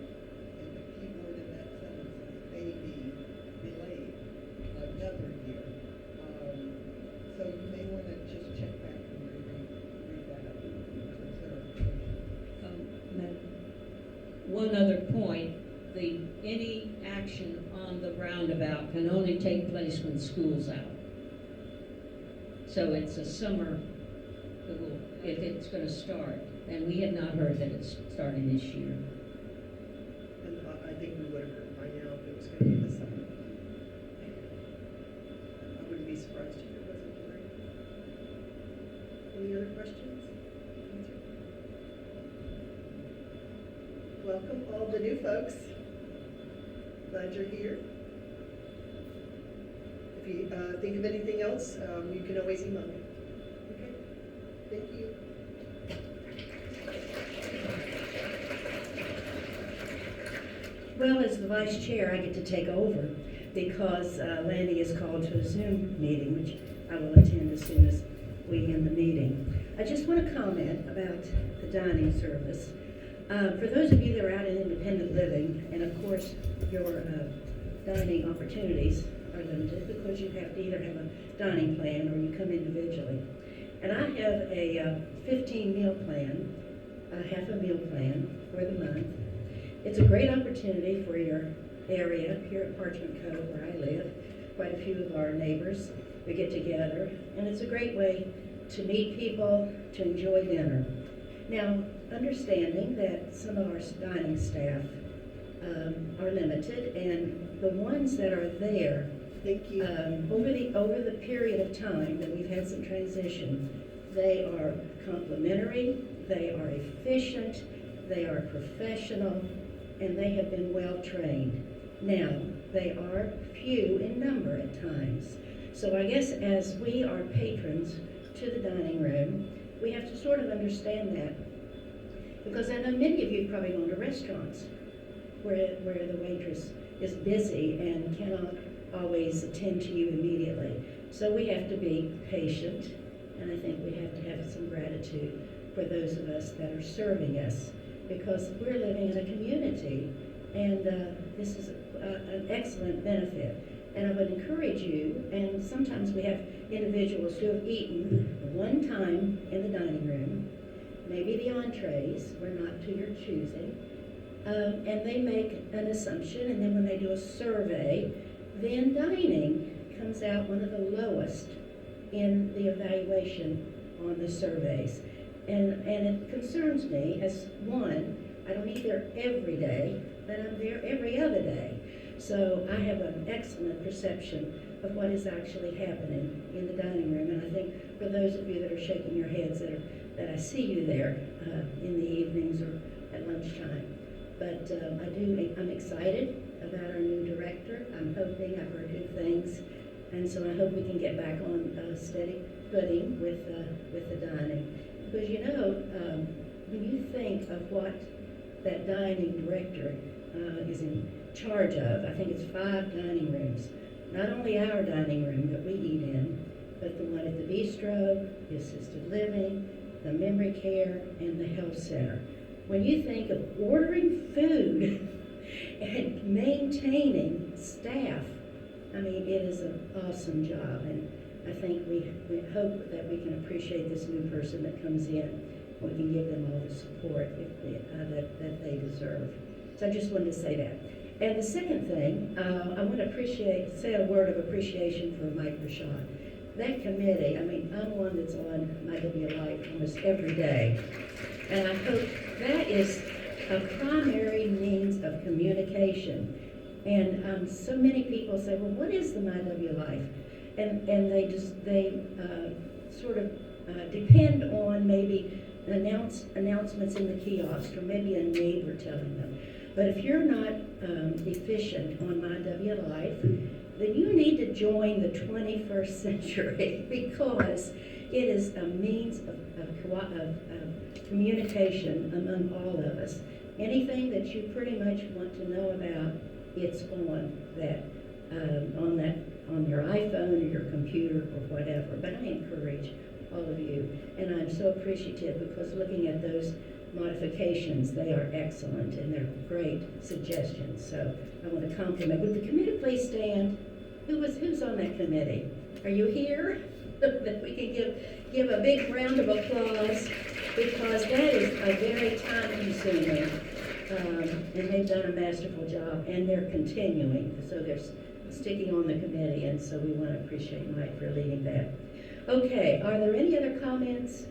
and the key word in that sentence is may be delayed another year. So you may want to just check back and read that up. One other point, any action on the roundabout can only take place when school's out. So it's a summer, if it's going to start, and we had not heard that it's starting this year. And I think we would have heard by now if it was going to be this summer. I wouldn't be surprised if it wasn't during. Any other questions? Welcome all the new folks. Glad you're here. If you think of anything else, you can always email me. Okay, thank you. Well, as the vice chair, I get to take over because Landy is called to a Zoom meeting, which I will attend as soon as we end the meeting. I just want to comment about the dining service. For those of you that are out in independent living, and of course your dining opportunities are limited because you have to either have a dining plan or you come individually. And I have a 15 meal plan, a half a meal plan for the month. It's a great opportunity for your area here at Parchment Cove where I live. Quite a few of our neighbors, we get together, and it's a great way to meet people, to enjoy dinner. Now, understanding that some of our dining staff are limited, and the ones that are there, Thank you. over the period of time that we've had some transition, they are complimentary, they are efficient, they are professional, and they have been well trained. Now, they are few in number at times. So I guess as we are patrons to the dining room, we have to sort of understand that. Because I know many of you have probably gone to restaurants where the waitress is busy and cannot always attend to you immediately. So we have to be patient, and I think we have to have some gratitude for those of us that are serving us, because we're living in a community, and this is an excellent benefit. And I would encourage you, and sometimes we have individuals who have eaten one time in the dining room, maybe the entrees were not to your choosing, and they make an assumption, and then when they do a survey, then dining comes out one of the lowest in the evaluation on the surveys. And it concerns me as one, I don't eat there every day, but I'm there every other day. So I have an excellent perception of what is actually happening in the dining room. And I think for those of you that are shaking your heads that I see you there in the evenings or at lunchtime. But I'm excited about our new director. I'm hoping, I've heard good things. And so I hope we can get back on steady footing with the dining. Because you know, when you think of what that dining director is in charge of, I think it's 5 dining rooms. Not only our dining room that we eat in, but the one at the bistro, the assisted living, the memory care, and the health center. When you think of ordering food and maintaining staff, I mean, it is an awesome job, and I think we hope that we can appreciate this new person that comes in. We can give them all the support that they deserve. So I just wanted to say that. And the second thing, I want to say a word of appreciation for Mike Rashad. That committee, I mean, I'm one that's on my W Life almost every day, and I hope that is a primary means of communication. And so many people say, well, what is the MyW Life? And they sort of depend on maybe announcements in the kiosk, or maybe a neighbor telling them. But if you're not efficient on MyW Life, then you need to join the 21st century, because it is a means of communication among all of us. Anything that you pretty much want to know about, it's on your iPhone or your computer or whatever. But I encourage all of you, and I'm so appreciative, because looking at those modifications, they are excellent and they're great suggestions. So I want to compliment. Would the committee please stand? Who's on that committee? Are you here? That we can give a big round of applause, because that is a very time-consuming, and they've done a masterful job, and they're continuing. So they're sticking on the committee, and so we want to appreciate Mike for leading that. Okay, are there any other comments,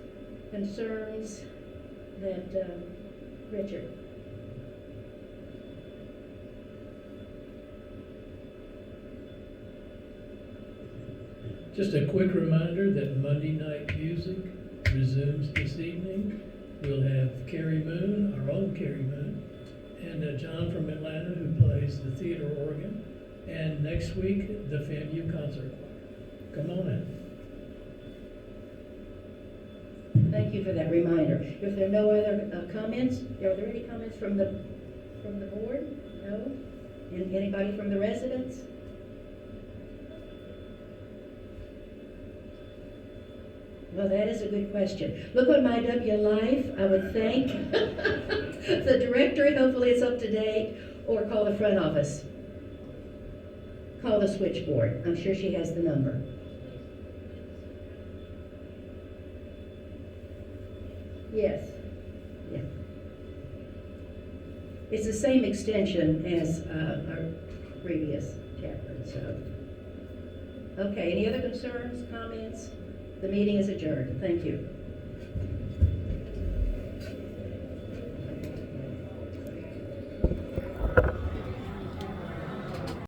concerns that, Richard? Just a quick reminder that Monday Night Music resumes this evening. We'll have Carrie Moon, our own Carrie Moon, and John from Atlanta, who plays the theater organ. And next week, the FAMU Concert Choir. Come on in. Thank you for that reminder. If there are no other comments, are there any comments from the board? No? And anybody from the residents? Well, that is a good question. Look on MyW Life. I would thank the directory. Hopefully it's up to date. Or call the front office. Call the switchboard. I'm sure she has the number. Yes. Yeah. It's the same extension as our previous chapter. So, okay. Any other concerns, comments? The meeting is adjourned. Thank you.